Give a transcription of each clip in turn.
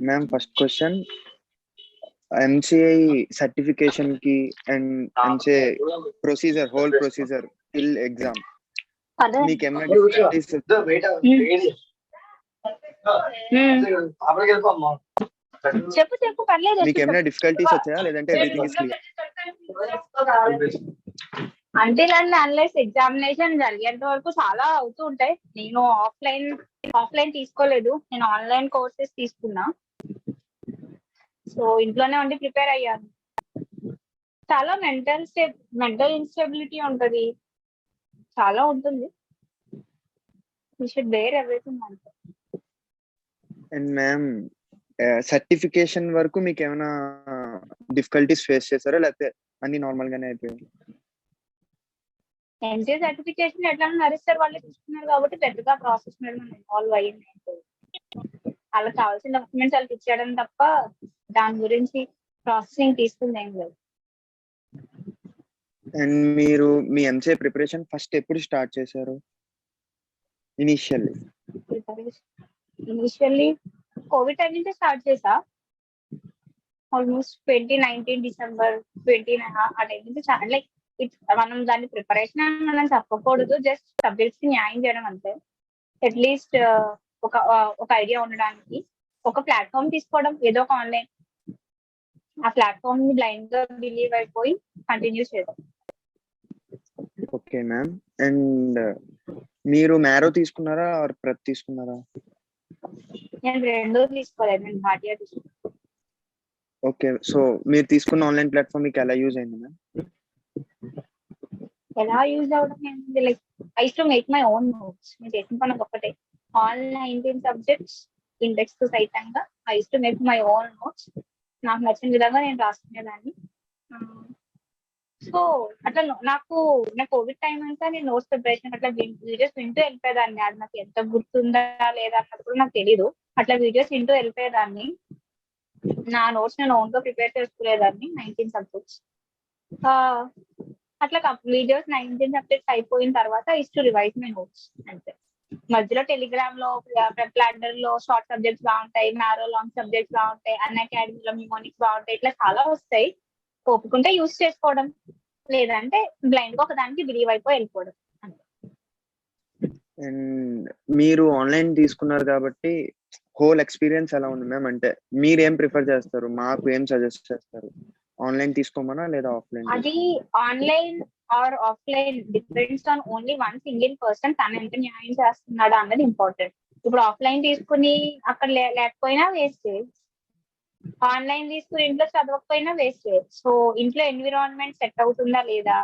Ma'am first question, MCI certification కి and MCI procedure, whole procedure till exam మీకు ఏమైనా difficulties చెప్పు పర్లేదు. మీకు ఏమైనా డిఫికల్టీస్ వచ్చాయా లేదంటే ఎవ్రీథింగ్ ఇస్ క్లియర్? అంటే అన్లెస్ ఎగ్జామినేషన్ జరిగేంత వరకు చాలా అవుతూ ఉంటాయి. నేను ఆఫ్లైన్ తీసుకోలేదు, నేను ఆన్లైన్ కోర్సెస్ తీసుకున్నా. సో ఇంట్లోనే ఉండి ప్రిపేర్ అయ్యాను. చాలా మెంటల్ ఇన్స్టెబిలిటీ ఉంటది, చాలా ఉంటుంది. యూ షుడ్ బేర్ ఎవ్రీథింగ్ అంటే. అండ్ మ్యామ్ సర్టిఫికేషన్ వరకు మీకు ఏమైనా డిఫికల్టీస్ ఫేస్ చేశారా లేకపోతే అన్ని నార్మల్ గానే అయిపోయాయి? ఎంసీఏ సర్టిఫికేషన్ ఎట్లా నడుస్తారు, వాళ్ళు తీసుకున్నారు కాబట్టి పెద్దగా ప్రాసెస్ మీద మనం ఇన్వాల్వ్ అయ్యింది. వాళ్ళకి కావాల్సిన డాక్యుమెంట్స్ వాళ్ళకి ఇచ్చేయడం తప్ప దాని గురించి ప్రాసెసింగ్ తీసుకుంది ఏం లేదు. అండ్ మీరు మీ ఎంసీఏ ప్రిపరేషన్ ఫస్ట్ ఎప్పుడు స్టార్ట్ చేశారు? ఇనిషియల్లీ కోవిడ్ టైం నుంచి స్టార్ట్ చేసా. ఆల్మోస్ట్ 2019 డిసెంబర్ 29 ఆ టైం నుంచి లైక్ మనం దాని ప్రిపరేషన్ మనం చెప్పకూడదు, జస్ట్ సబ్జెక్ట్స్ కి న్యాయం చేయడం అంతే. అట్లీస్ట్ ఒక ఐడియా ఉండడానికి ఒక ప్లాట్ఫామ్ తీసుకోవడం, ఏదో ఒక ఆన్లైన్, ఆ ప్లాట్ఫామ్ ని బ్లైండ్ గా బిలీవ్ అయిపోయి కంటిన్యూ చేయడం. Okay ma'am. అండ్ మీరు మ్యారో తీసుకున్నారా ఆర్ ప్రెప్ తీసుకున్నారా? నేను రెండు తీసుకోలేదు, నేను భాటియా తీసుకున్నాను. ఓకే, సో మీరు తీసుకున్న ఆన్లైన్ ప్లాట్ఫామ్ మీకు ఎలా యూజ్ అయింది మ్యామ్? ఎలా యూజ్ అవడం ఏంటి, like I to make my own notes. నేను చేసిన పని ఒకటే, ఆల్ 19 సబ్జెక్ట్స్ ఇండెక్స్ తో సైతంగా I to make my own notes. నాకు నచ్చిన విధంగా నేను రాసుకునేదాన్ని. సో అట్లా నా కోవిడ్ టైం అంతా నేను నోట్స్ ప్రిపరేషన్ అట్లా వీడియోస్ వింటూ వెళ్ళిపోయేదాన్ని. అది నాకు ఎంత గుర్తుందా లేదా అన్నది కూడా నాకు తెలీదు. అట్లా వీడియోస్ వింటూ వెళ్ళిపోయేదాన్ని. నా నోట్స్ నేను ఓన్ గా ప్రిపేర్ చేసుకునేదాన్ని 19 సబ్జెక్ట్స్. అట్లా వీడియోస్ 19 సబ్జెక్ట్స్ అయిపోయిన తర్వాత is to revise my notes అంతే. మధ్యలో టెలిగ్రామ్ లో, ప్లానర్ లో షార్ట్ సబ్జెక్ట్స్ బాగుంటాయి, మ్యారో లాంగ్ సబ్జెక్ట్స్ బాగుంటాయి, అన్ అకాడమీలో మిమోనిక్స్ బాగుంటాయి, ఇట్లా చాలా వస్తాయి. ఒప్పుకుంటే యూజ్ చేసుకోవడం, లేదంటే బ్లైండ్ గా ఒక దానికి బిలీవ్ అయిపోయి వెళ్ళిపోవడం. అండ్ మీరు ఆన్లైన్ తీసుకున్నారు కాబట్టి హోల్ ఎక్స్పీరియన్స్ ఎలా ఉంది మ్యామ్? అంటే మీరు ఏం ప్రిఫర్ చేస్తారు, మాకు ఏం సజెస్ట్ చేస్తారు? ఆన్లైన్ తీసుకోమనా లేదా ఆఫ్లైన్? అది online or offline depends on only one single person. తను ఎంత న్యాయం చేస్తున్నాడా అన్నది ఇంపార్టెంట్. ఇప్పుడు ఆఫ్లైన్ తీసుకుని అక్కడ లేకపోయినా వేస్ట్, ఆన్లైన్ తీసుకుని ఇంట్లో చదవకపోయినా వేస్ట్. సో ఇంట్లో ఎన్విరాన్మెంట్ సెట్ అవుతుందా లేదా,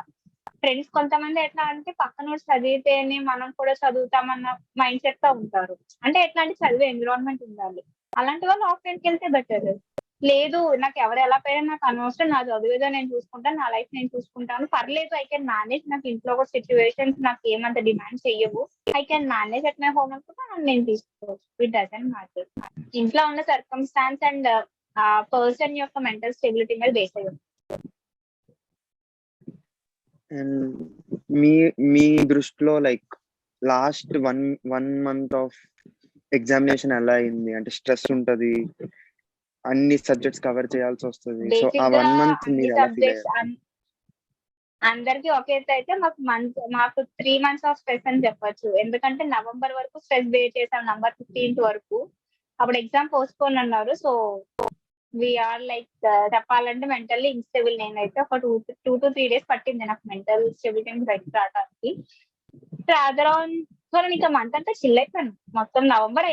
ఫ్రెండ్స్ కొంతమంది ఎట్లా అంటే పక్కన చదివితేనే మనం కూడా చదువుతామన్న మైండ్ సెట్ తో ఉంటారు. అంటే ఎట్లాంటి చదివే ఎన్విరాన్మెంట్ ఉండాలి. అలాంటి వాళ్ళు ఆఫ్లైన్కి వెళ్తే బెటర్. లేదు నాకు ఎవరు ఎలా పోయినా నాకు అనవసరం, నా చదివేదో నేను చూసుకుంటాను, నా లైఫ్ నేను చూసుకుంటాను, పర్లేదు, ఐ కెన్ మేనేజ్, నాకు ఇంట్లో ఒక సిచ్యువేషన్స్ నాకు ఏమంత డిమాండ్ చెయ్యవు, I can manage at my home అనుకుంటే నేను తీసుకోవచ్చు. It doesn't matter. ఇంట్లో ఉన్న సర్కమ్స్టాన్స్ అండ్ పర్సన్ యొక్క మెంటల్ స్టెబిలిటీ మీద బేస్ అయ్యి ఉంది. మీ దృష్టిలో like last one month of examination ఎలా అయింది? అంటే స్ట్రెస్ ఉంటది, అన్ని సబ్జెక్ట్స్ కవర్ చేయాల్సి వస్తుంది. సో ఆ 1 month మీరు ఎలా ఫీల్ అయ్యారు? అందరికి ఒకే అయితే మాకు 3 months ఆఫ్ స్ట్రెస్ అని చెప్పొచ్చు. ఎందుకంటే నవంబర్ వరకు స్ట్రెస్ బేర్ చేసాం, నవంబర్ 15th వరకు. అప్పుడు ఎగ్జామ్ పోస్ట్పోన్ అన్నారు. సో వీఆర్ లైక్ చెప్పాలంటే mentally ఇన్స్టేబుల్. నేనైతే ఒక 2 to 3 days పట్టింది నాకు మెంటల్ స్టెబిలిటీ బయటకు రావడానికి. రాదర్ ఆన్ సో నేను ఇంకా మంత్ అంతా చిల్ అయిపోయాను. మొత్తం నవంబర్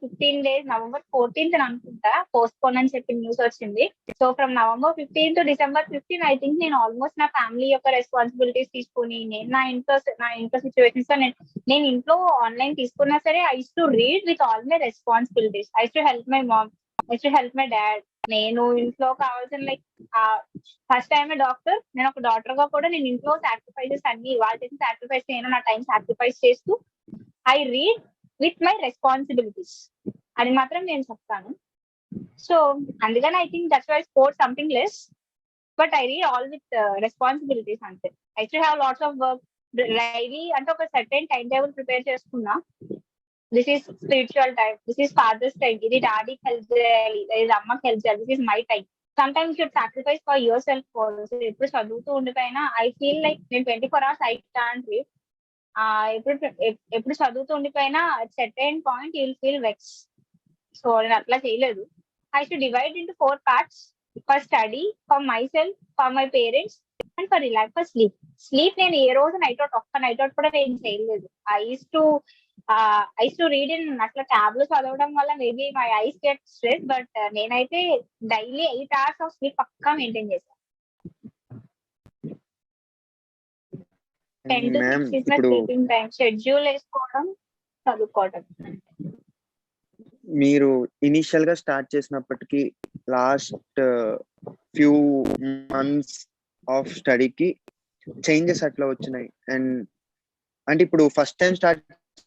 15 days, నవంబర్ 14th అనుకుంటా పోస్ట్పోన్ అని చెప్పి న్యూస్ వచ్చింది. So from November 15 to December 15 I think నేను ఆల్మోస్ట్ నా ఫ్యామిలీ యొక్క రెస్పాన్సిబిలిటీస్ తీసుకుని, నేను నా ఇంట్లో సిచ్యువేషన్స్ లో నేను ఇంట్లో ఆన్లైన్ తీసుకున్నా సరే I use to read with all my responsibilities. I use to help my mom, I use to help my dad. నేను ఇంట్లో కావాల్సిన లైక్ ఫస్ట్ టైం డాక్టర్, నేను ఒక డాక్టర్ గా కూడా నేను ఇంట్లో సాక్రిఫైసెస్ అన్ని వాళ్ళు చేసిన సాక్రిఫైస్ నేను నా టైం సాక్రిఫైస్ చేస్తూ I read with my responsibilities అది మాత్రం నేను చెప్తాను. సో అందుకని I think that's why sport something less, but I read all with responsibilities అంతే. I should have lots of work daily. అంటే ఒక సర్టెన్ టైం టేబుల్ ప్రిపేర్ చేసుకున్నా, this is spiritual time, this is father's time, ఇది డాడీకి help చేయాలి, ఇది అమ్మకి help చేయాలి, this is my time. Sometimes you should sacrifice for yourself also. ఎప్పుడు చదువుతూ ఉండిపోయినా I feel like నేను 24 hours I can't live. ఎప్పుడు చదువుతూ ఉండిపోయినా at certain point you will feel vexed. So నేను అట్లా చేయలేదు. I should divide into 4 parts: for study, for myself, for my parents, and for relax, for sleep. Sleep నేను ఏ రోజు night out, ఒక్క night out కూడా నేను చేయలేదు. I used to read in అట్లా ట్యాబ్ లో చదవడం వల్ల maybe my eyes get stress, but నేనైతే డైలీ 8 hours ఆఫ్ స్లీప్ పక్కా మెయింటైన్ చేశాను. 10 to 6 is my sleeping time. Schedule వేసుకోవడం, చదువుకోవడం. మీరు ఇనిషియల్ గా స్టార్ట్ చేసినప్పటికీ లాస్ట్ ఫ్యూ మంత్స్ ఆఫ్ స్టడీకి చేంజెస్ అట్లా వచ్చినాయి. అండ్ అంటే ఇప్పుడు ఫస్ట్ టైం స్టార్ట్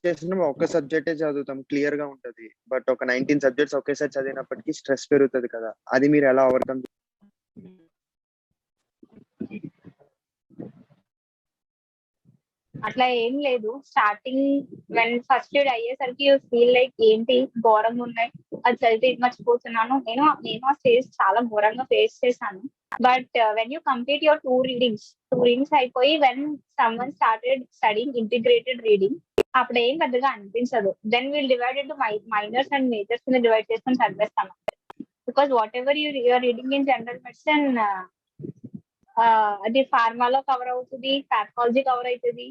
చేసిన ఒక సబ్జెక్టే చదువుతాం, క్లియర్ గా ఉంటది. బట్ ఒక 19 సబ్జెక్ట్స్ ఒకేసారి చదివినప్పటికీ స్ట్రెస్ పెరుగుతుంది కదా, అది మీరు ఎలా ఓవర్కమ్? అట్లా ఏం లేదు. స్టార్టింగ్ వెన్ ఫస్ట్ ఇయర్ అయ్యేసరికి యూ ఫీల్ లైక్ ఏంటి ఘోరంగా ఉన్నాయి, అది చదివితే ఇది మర్చిపోతున్నాను. నేను ఆ స్టేజ్ చాలా ఘోరంగా ఫేస్ చేశాను. But when you complete your 2 readings అయిపోయి when someone started studying integrated reading, అప్పుడు ఏం పెద్దగా అనిపించదు. Then will divide into minors and majors కింద డివైడ్ చేసుకొని చదివేస్తాను. Because whatever you're reading in general medicine, అది ఫార్మాలో కవర్ అవుతుంది, ప్యాథాలజీ కవర్ అవుతుంది,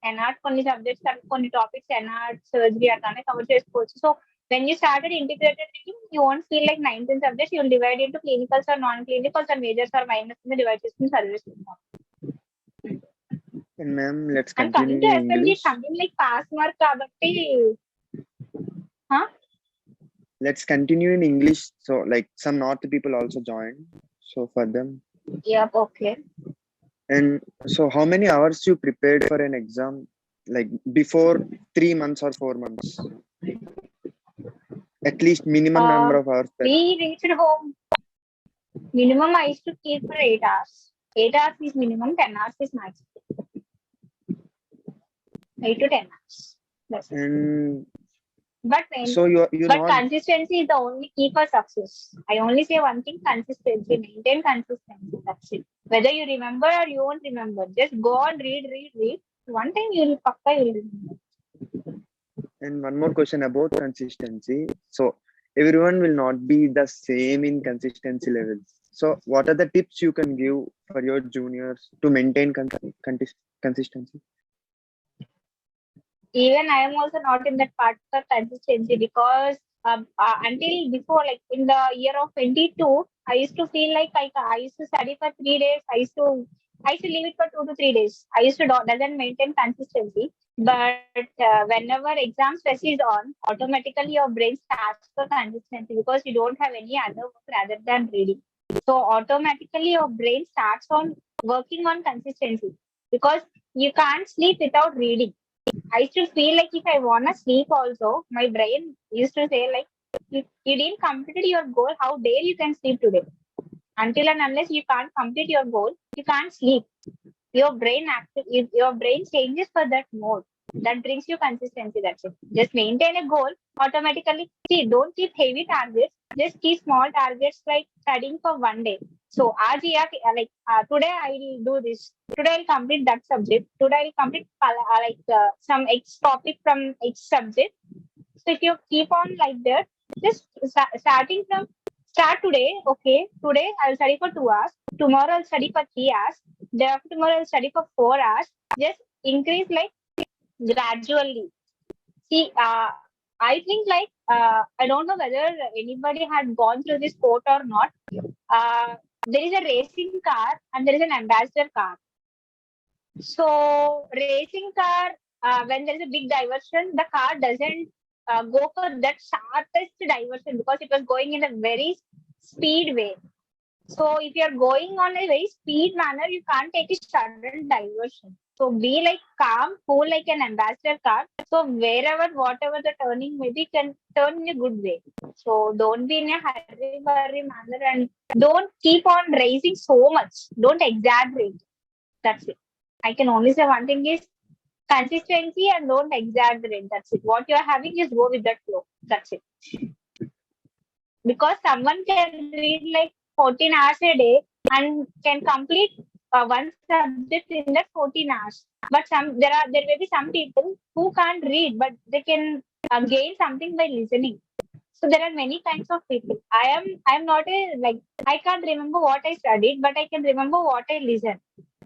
ఎన్ఆర్ట్ కొన్ని సబ్జెక్ట్స్, కొన్ని టాపిక్స్ ఎన్ఆర్ట్, సర్జరీ అట్లానే కవర్ చేసుకోవచ్చు. So when you started integrated reading, you won't feel like 19 subjects. You will divide into clinicals or non-clinicals or majors or minors in the divide in service. And ma'am, let's and continue coming to in FMGE, English. something like pass mark kabatti, Let's continue in English. So like some North people also joined. So for them. Yep, okay. And so how many hours you prepared for an exam? Like before 3 months or 4 months? At least minimum number of hours. We reached home. Minimum I used to keep for 8 hours. 8 hours is minimum, 10 hours is maximum. 8 to 10 hours. That's it. But consistency is the only key for success. I only say one thing: consistency. Maintain consistency. That's it. Whether you remember or you won't remember, just go on, read. One time you will remember. And one more question about consistency. So everyone will not be the same in consistency levels. So what are the tips you can give for your juniors to maintain consistency? Even I am also not in that part for consistency, because until before, like in the year of 22, I used to feel like I used to study for 3 days. I used to leave it for 2 to 3 days. I used to doesn't maintain consistency. But whenever exam stress is on, automatically your brain starts for consistency, because you don't have any other work rather than reading. So automatically your brain starts on working on consistency, because you can't sleep without reading. I used to feel like if I want to sleep also, my brain used to say like, you didn't complete your goal, how dare you can sleep today? Until and unless you can't complete your goal, you can't sleep. Your brain changes for that mode. That brings you consistency. That's it. Just maintain a goal automatically. See, don't keep heavy targets. Just keep small targets, like studying for 1 day. So, today I will do this. Today I will complete that subject. Today I will complete some X topic from X subject. So if you keep on like that, just start today. Okay, today I will study for 2 hours. Tomorrow I will study for 3 hours. Day after tomorrow I will study for 4 hours. Just increase like gradually. See, I think like I don't know whether anybody had gone through this quote or not. There is a racing car and there is an ambassador car. So racing car, when there is a big diversion, the car doesn't go for that sharpest diversion, because it was going in a very speed way. So if you are going on a very speed manner, you can't take a sudden diversion. So be like calm, cool, like an ambassador car. So whatever the turning may be, can turn in a good way. So don't be in a hurry manner, and don't keep on racing so much. Don't exaggerate. That's it. I can only say one thing is, Consistency and don't exaggerate. That's it. What you're having, just go with that flow. That's it. Because someone can read like 14 hours a day and can complete one subject in that 14 hours. But there may be some people who can't read, but they can gain something by listening. So there are many kinds of people. I am not a like I can't remember what I studied, but I can remember what I listened.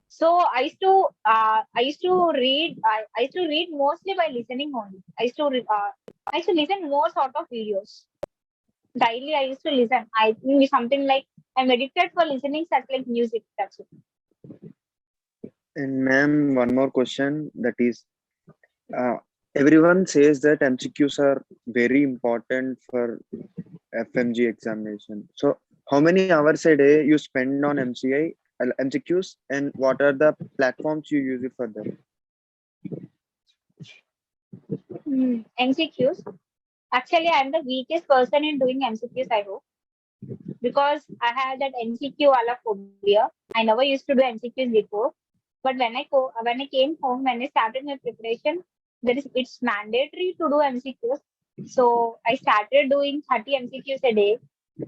So I used to read. I used to read mostly by listening only. I used to listen more sort of videos. Daily I used to listen. I think it's something like I'm addicted for listening such like music. That's it. And ma'am, one more question, that is, uh, everyone says that MCQs are very important for FMG examination. So how many hours a day you spend on MCQs, and what are the platforms you use it for them? MCQs. Actually, I'm the weakest person in doing MCQs. I hope because I had that MCQ phobia. I never used to do MCQs before. But when I came home, when I started my preparation, it's mandatory to do MCQs. So I started doing 30 MCQs a day.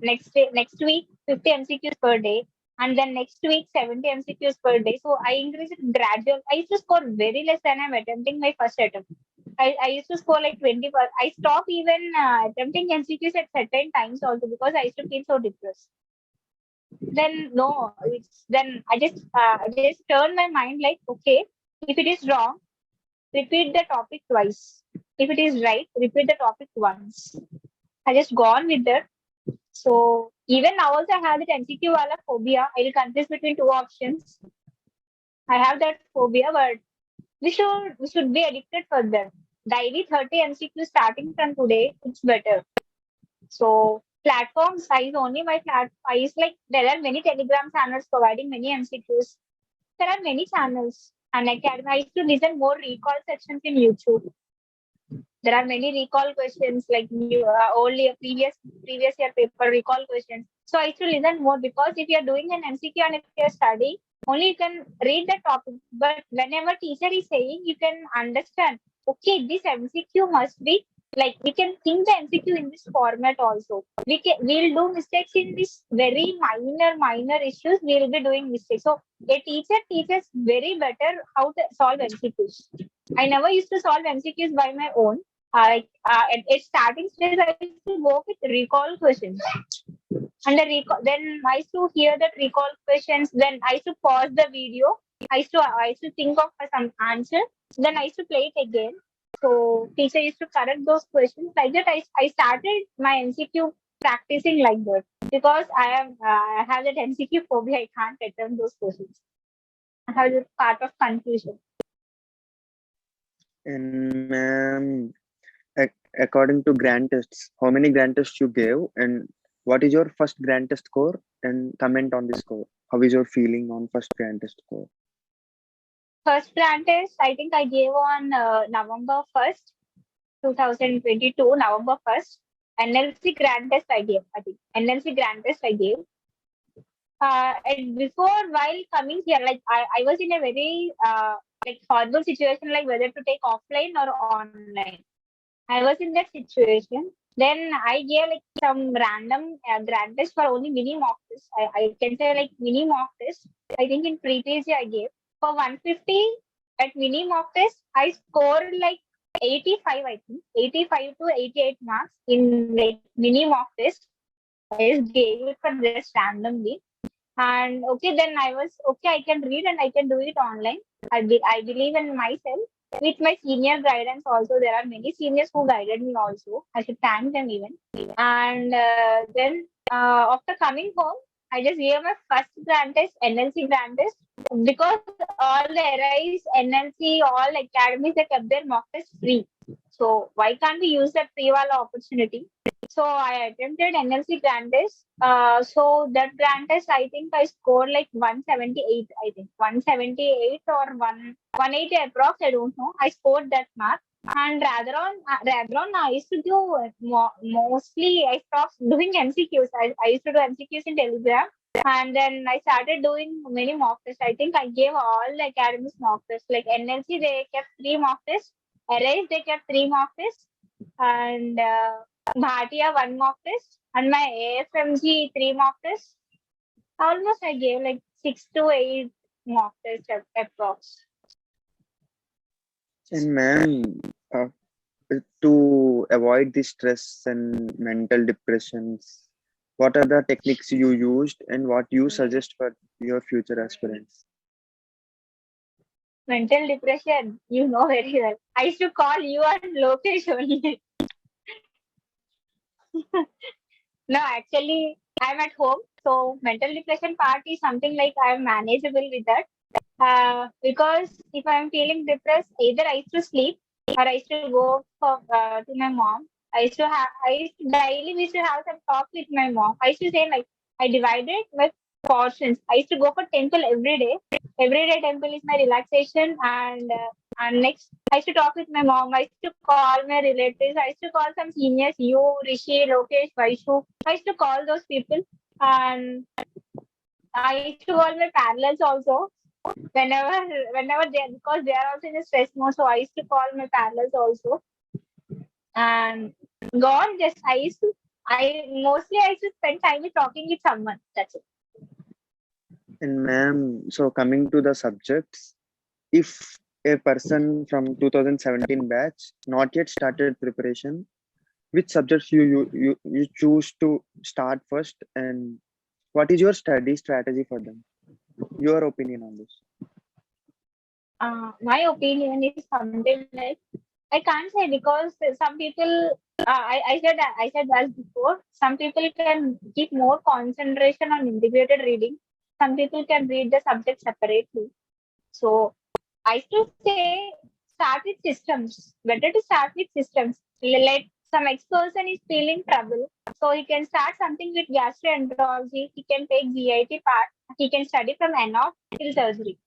Next week, 50 MCQs per day, and then next week 70 MCQs per day. So I increased it gradual. I used to score very less than I'm attempting my first attempt. I used to score like 20. I stopped even attempting MCQs at certain times also because I used to feel so depressed. Then no, then I just turn my mind like, okay, if it is wrong, repeat the topic twice. If it is right, repeat the topic once. I just gone with that. So even now also I have that MCQ phobia. I will confuse between two options. I have that phobia, but we should be addicted for them. Daily 30 MCQ starting from today, it's better. So platform size only my size, like there are many Telegram channels providing many MCQs. There are many channels, and I used to listen more recall sections in YouTube. There are many recall questions like only a previous year paper recall questions. So I used to listen more because if you are doing an MCQ and if you are studying, only you can read the topic. But whenever teacher is saying, you can understand. Okay, this MCQ must be like we can think the MCQ in this format also. We'll do mistakes in this very minor issues. We'll be doing mistakes. So a teacher teaches very better how to solve MCQs. I never used to solve MCQs by my own. At starting stage, I used to go with recall questions. And then I used to hear that recall questions. Then I used to pause the video. I used to think of some answer. Then I used to play it again. So teacher used to correct those questions. Like that, I started my MCQ practicing like that because I have that MCQ phobia. I can't attempt those questions. I have this part of confusion. And ma'am, according to grand tests, how many grand tests you gave, and what is your first grand test score, and comment on the score? How is your feeling on first grand test score? First grand test, I think I gave on November 1st, 2022, November 1st. NLC grand test I gave, I think. NLC grand test I gave. And before, while coming here, like I was in a very like horrible situation, like whether to take offline or online. I was in that situation. Then I gave like some random grand test for only mini mock test. I can say like mini mock test. I think in pre-PG I gave for 150 at mini mock test. I scored like 85, I think 85 to 88 marks in like mini mock test. I just gave it for just randomly. And okay, then I was okay. I can read and I can do it online. I believe in myself. With my senior guidance, also there are many seniors who guided me. Also, I should thank them even. And then after coming home, I just gave my first grand test, NLC grand test, because all the RIs, NLC, all academies they kept their mock test free. So why can't we use that free wala opportunity? So I attempted NLC grand test. So that grand test, I think I scored like 178. I think 178 or 180 approx. I don't know. I scored that mark. And rather on, I used to do mostly. I stopped doing MCQs. I used to do MCQs in Telegram. And then I started doing many mock tests. I think I gave all the academies mock tests. Like NLC, they kept 3 mock tests. Arise, they kept 3 mock tests. And Bhatia, 1 mock test. And my AFMG, 3 mock tests. Almost I gave like 6 to 8 mock tests approx. And ma'am, to avoid the stress and mental depressions, what are the techniques you used and what you suggest for your future aspirants? Mental depression, you know very well. I used to call you and Lokesh only. No, actually, I'm at home. So mental depression part is something like I'm manageable with that. Because if I'm feeling depressed, either I used to sleep or I used to go to my mom. I used to have some talk with my mom. I used to say like I divided my portions. I used to go for temple every day. Every day temple is my relaxation, and next I used to talk with my mom. I used to call my relatives. I used to call some seniors, you, Rishi, Lokesh, Vaishu. I used to call those people, and I used to call my parallels also whenever they, because they are also in a stress mode, so I used to call my parallels also. And gone, just I used to spend time with talking with someone. That's it. And ma'am, so coming to the subjects, if a person from 2017 batch not yet started preparation, which subjects you choose to start first, and what is your study strategy for them? Your opinion on this? My opinion is something like I can't say because some people. I said as before. Some people can keep more concentration on integrated reading. Some people can read the subject separately. So I still say start with systems. Better to start with systems. Like some ex-person is feeling trouble, so he can start something with gastroenterology. He can take GIT part. He can study from NO till surgery.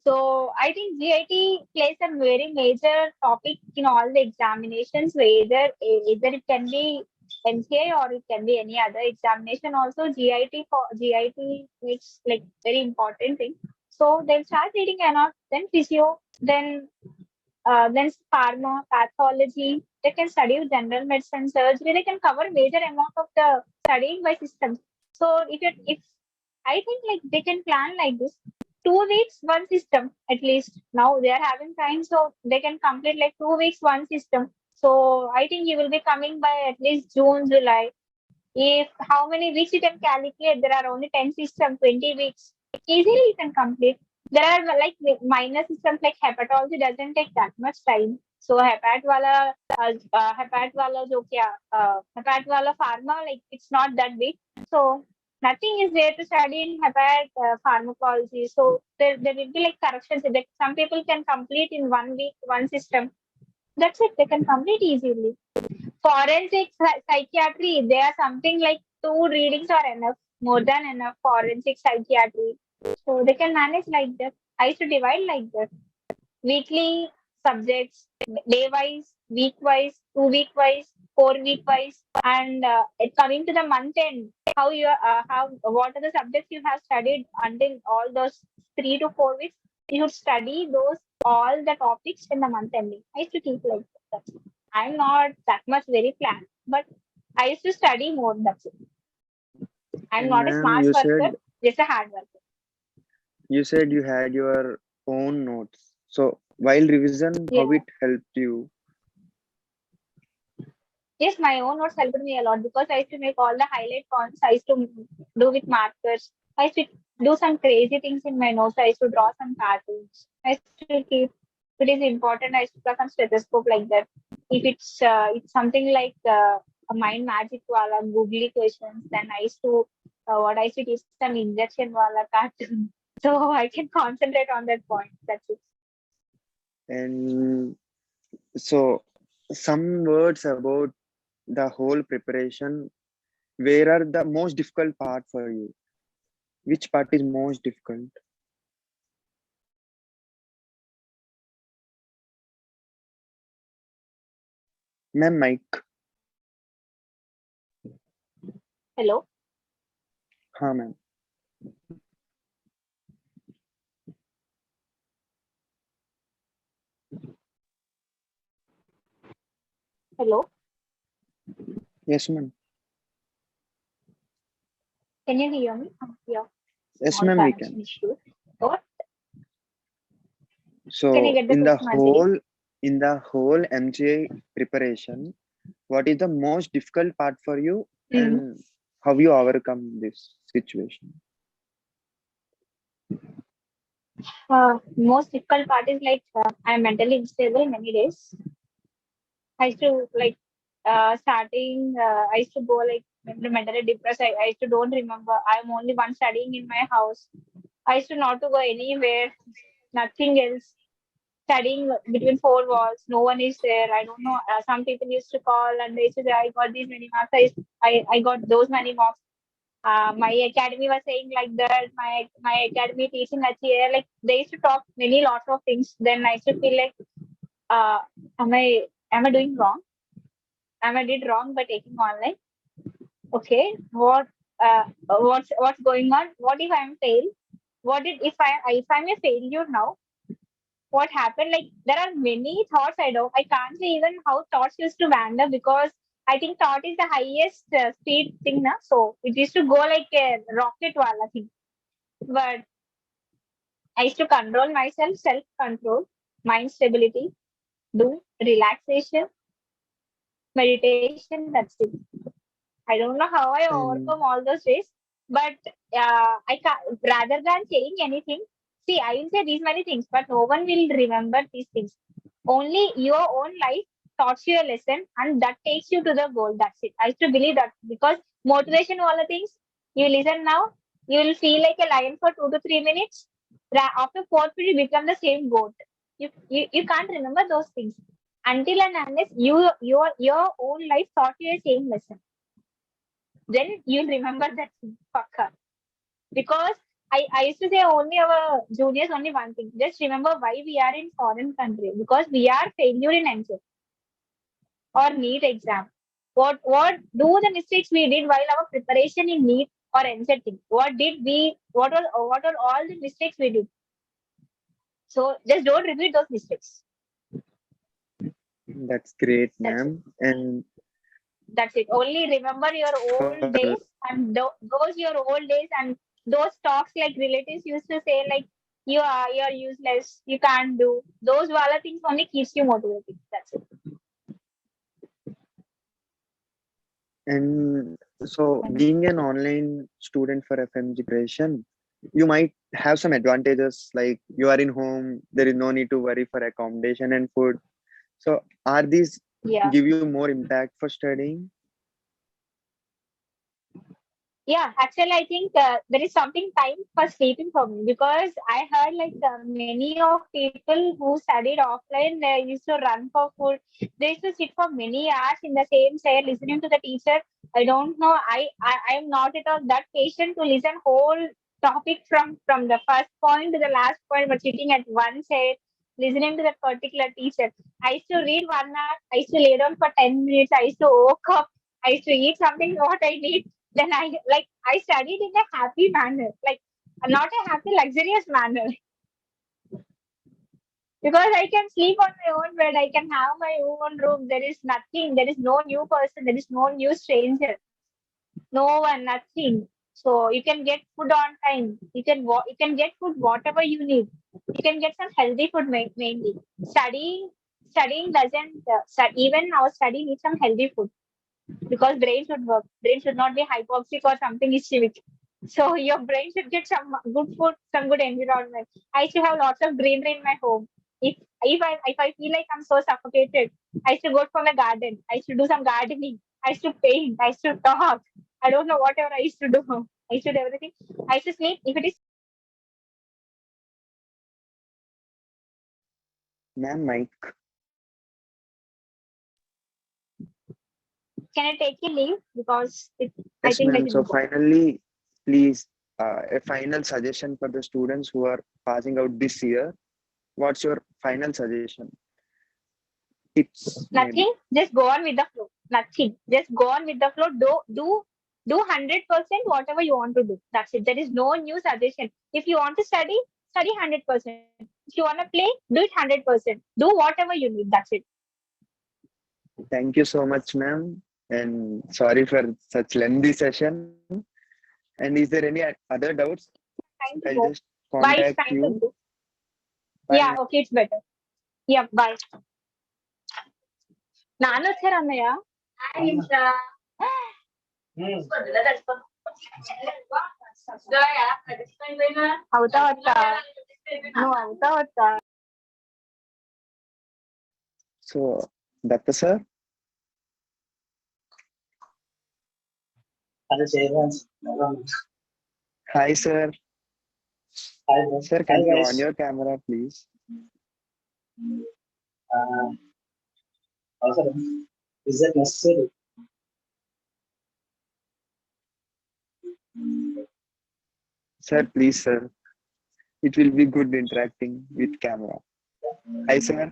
So I think GIT plays a very major topic in all the examinations. Either it can be NCA or it can be any other examination. Also, GIT makes like very important thing. So they'll start reading NO, then physio, then pharma, pathology. They can study general medicine, surgery. They can cover major amount of the studying by systems. So if I think like they can plan like this, 2 weeks one system at least. Now they are having time, so they can complete like 2 weeks one system. So I think you will be coming by at least June, July. If how many weeks you can calculate, there are only 10 systems, 20 weeks. Easily you can complete. There are like minor systems like hepatology doesn't take that much time. So hepat wala jo kya, hepat wala pharma, like it's not that big. So nothing is there to study in hepat pharmacology. So there will be like corrections. That some people can complete in 1 week, one system. That's it. They can complete easily. Forensic psychiatry, they are something like 2 readings are enough, more than enough. Forensic psychiatry. So they can manage like that. I used to divide like that. Weekly subjects, day wise, week wise, 2 week wise, 4 week wise, and it coming to the month end. How what are the subjects you have studied until all those 3 to 4 weeks? You study those all the topics in the month ending. I used to keep like that. I'm not that much very planned, but I used to study more. That's it. I'm And not a ma'am, smart worker, just a hard worker. you said you had your own notes. So while revision, Yeah. how it helped you? Yes, my own notes helped me a lot because I used to make all the highlight points. I used to do with markers. I used to do some crazy things in my notes. I used to draw some cartoons. I used to keep. If it is important, I used to draw some stethoscope like that. If it's something like a mind magic wala googly questions, then I used to what I used to give some injection wala cartoon. So I can concentrate on that point. That's it. And so some words about the whole preparation. Where are the most difficult part for you? Which part is most difficult? Ma'am, Mike. Hello. हाँ ma'am. Hello, Yes, ma'am. can you hear me? Yeah, Yes, small ma'am, we connection can. issue. What? Can you So get the question once again? in the whole MGA preparation, what is the most difficult part for you Mm. and how you overcome this situation? Most difficult part is like I'm mentally unstable many days. I used to like starting. I used to go like mentally depressed. I used to don't remember. I'm only one studying in my house. I used to not to go anywhere. Nothing else. Studying between four walls. No one is there. I don't know. Some people used to call and they used to say, I got these many marks. I got those many marks. My academy was saying like that. My academy teaching that year, like they used to talk many lots of things. Then I used to feel like, uh, am I doing wrong? Am I did wrong by taking online? Okay, what's going on? What if I'm fail? What did if I'm a failure now? What happened? Like there are many thoughts. I can't say even how thoughts used to wander because I think thought is the highest speed thing now. So it used to go like a rocket wala thing. But I used to control myself, self control, mind stability, do relaxation, meditation. That's it. I don't know how I And overcome all those days, but I can't. Rather than saying anything, see, I will say these many things, but no one will remember these things. Only your own life taught you a lesson, and that takes you to the goal. That's it. I used to believe that because motivation, all the things you listen now, you will feel like a lion for 2 to 3 minutes. After fourth period, you become the same goat. You can't remember those things until and unless your own life taught you a same lesson, then you'll remember that thing, pakka. Because I used to say only our juniors only one thing. Just remember why we are in foreign country. Because we are failure in NCET or NEET exam. What do the mistakes we did while our preparation in NEET or NCET thing? What are all the mistakes we did? So just don't repeat those mistakes. that's great, That's it. ma'am. And That's it. Only remember your for old days and those your old days and those talks like relatives used to say like you're useless, you can't do. Those wala things only keeps you motivated. That's it. and so being an online student for FMG preparation, you might have some advantages like you are in home, there is no need to worry for accommodation and food. So are these Yeah. give you more impact for studying? Yeah, actually, I think there is something time for sleeping for me because I heard like many of people who studied offline, they used to run for food. They used to sit for many hours in the same chair listening to the teacher. I don't know. I am not at all that patient to listen whole topic from the first point to the last point, but sitting at one chair listening to that particular teacher. I used to read 1 hour. I used to lay down for 10 minutes. I used to woke up. I used to eat something what I need, then I studied in a happy manner, like not a happy luxurious manner, because I can sleep on my own bed, I can have my own room. There is nothing, there is no new person, there is no new stranger, no one, nothing. So you can get food on time. You can get food whatever you need. You can get some healthy food mainly. Studying doesn't even our study needs some healthy food because brain should work. Brain should not be hypoxic or something ischemic. So your brain should get some good food, some good environment. I used to have lots of greenery in my home. If I feel like I'm so suffocated, I used to go for my garden. I used to do some gardening. I used to paint. I used to talk. I don't know whatever I used to do. I used to do everything. I used to sleep. If it is, Ma'am, Mike. can I take a leave because I Yes, think I ma'am. So should go. finally, please, a final suggestion for the students who are passing out this year. What's your final suggestion? Tips, maybe. Nothing. Just go on with the flow. Nothing. Just go on with the flow. Do 100% whatever you want to do. That's it. There is no new suggestion. If you want to study, study 100%. If you want to play, do it 100%. Do whatever you need. That's it. Thank you so much, ma'am. And sorry for such lengthy session. And is there any other doubts? Thank I'll you. just Bye. It's contact time to you. go. Bye, Yeah, ma'am. okay, it's better. Yeah, bye. నాన్న వచ్చారు అన్నయ్య అవుతావక్క నువ్వు అవుతావక్క So, Datta sir. Hi, sir. Sir, can you on your camera, please? Is that necessary? Sir, please, sir. It will be good interacting with camera. Hi, sir.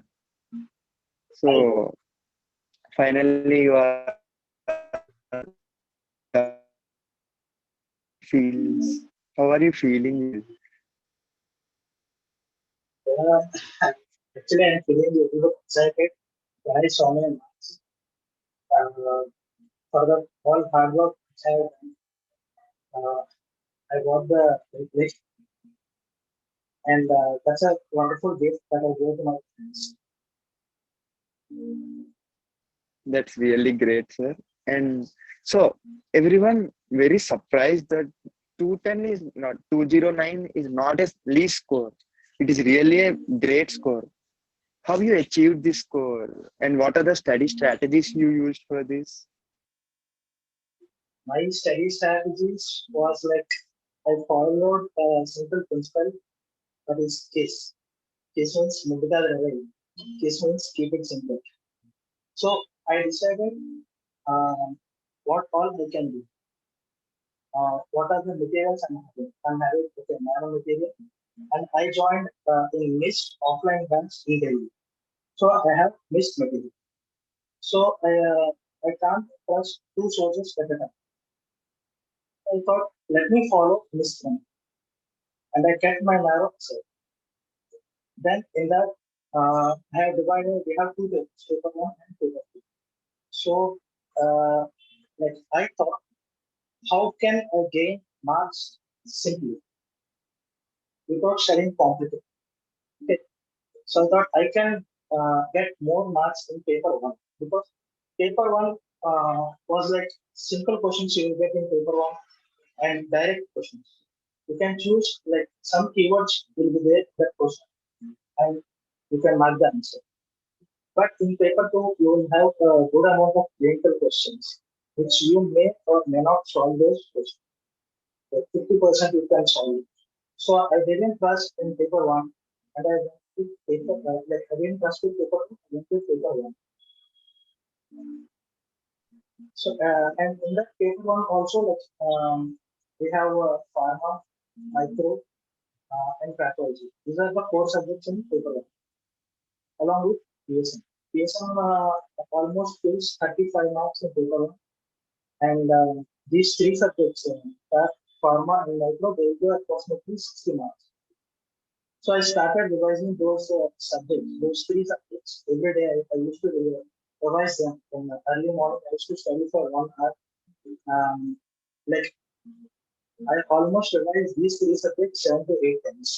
So, finally, you are feels. How are you feeling? Actually, I'm feeling a little excited. I saw my marks. For the all hard work, I got the list, and that's a wonderful gift that I gave to my friends. That's really great, sir. And so, everyone very surprised that 210 is not 209 is not a least score. It is really a great score. How you achieved this score, and what are the study strategies you used for this? My study strategies was like I followed a simple principle, that is case. Case means multiple level. Case means keep it simple. So I decided what all I can do. What are the materials I'm having? I'm having nano material, and I joined in NIST offline branch in Delhi. So I have NIST material. So I can't trust two sources at a time. I thought, let me follow NIST one, and I kept my narrow aside. Then in that, I have divided. We have two papers, paper one and paper two. So, like I thought, how can I gain marks simply without studying complicated? Okay. So I thought I can get more marks in paper one, because paper one was like simple questions you will get in paper one and direct questions. You can choose, like some keywords will be there in that question, and you can mark the answer. But in paper two, you will have a good amount of clinical questions, which you may or may not solve those questions. Like 50% you can solve it. So I didn't trust in paper one, and I went to paper like I didn't trust in paper two, I went to paper one. So and in that paper one also, like we have pharma, micro, and pathology. These are the core subjects in paper one, along with PSM. PSM almost fills 35 marks in paper one, and these three subjects, pharma and micro, they will be approximately 60 marks. So I started revising those subjects, those three subjects every day. I used to revise them in the early morning. I used to study for 1 hour. Like I almost revised these three subjects 7 to 8 times.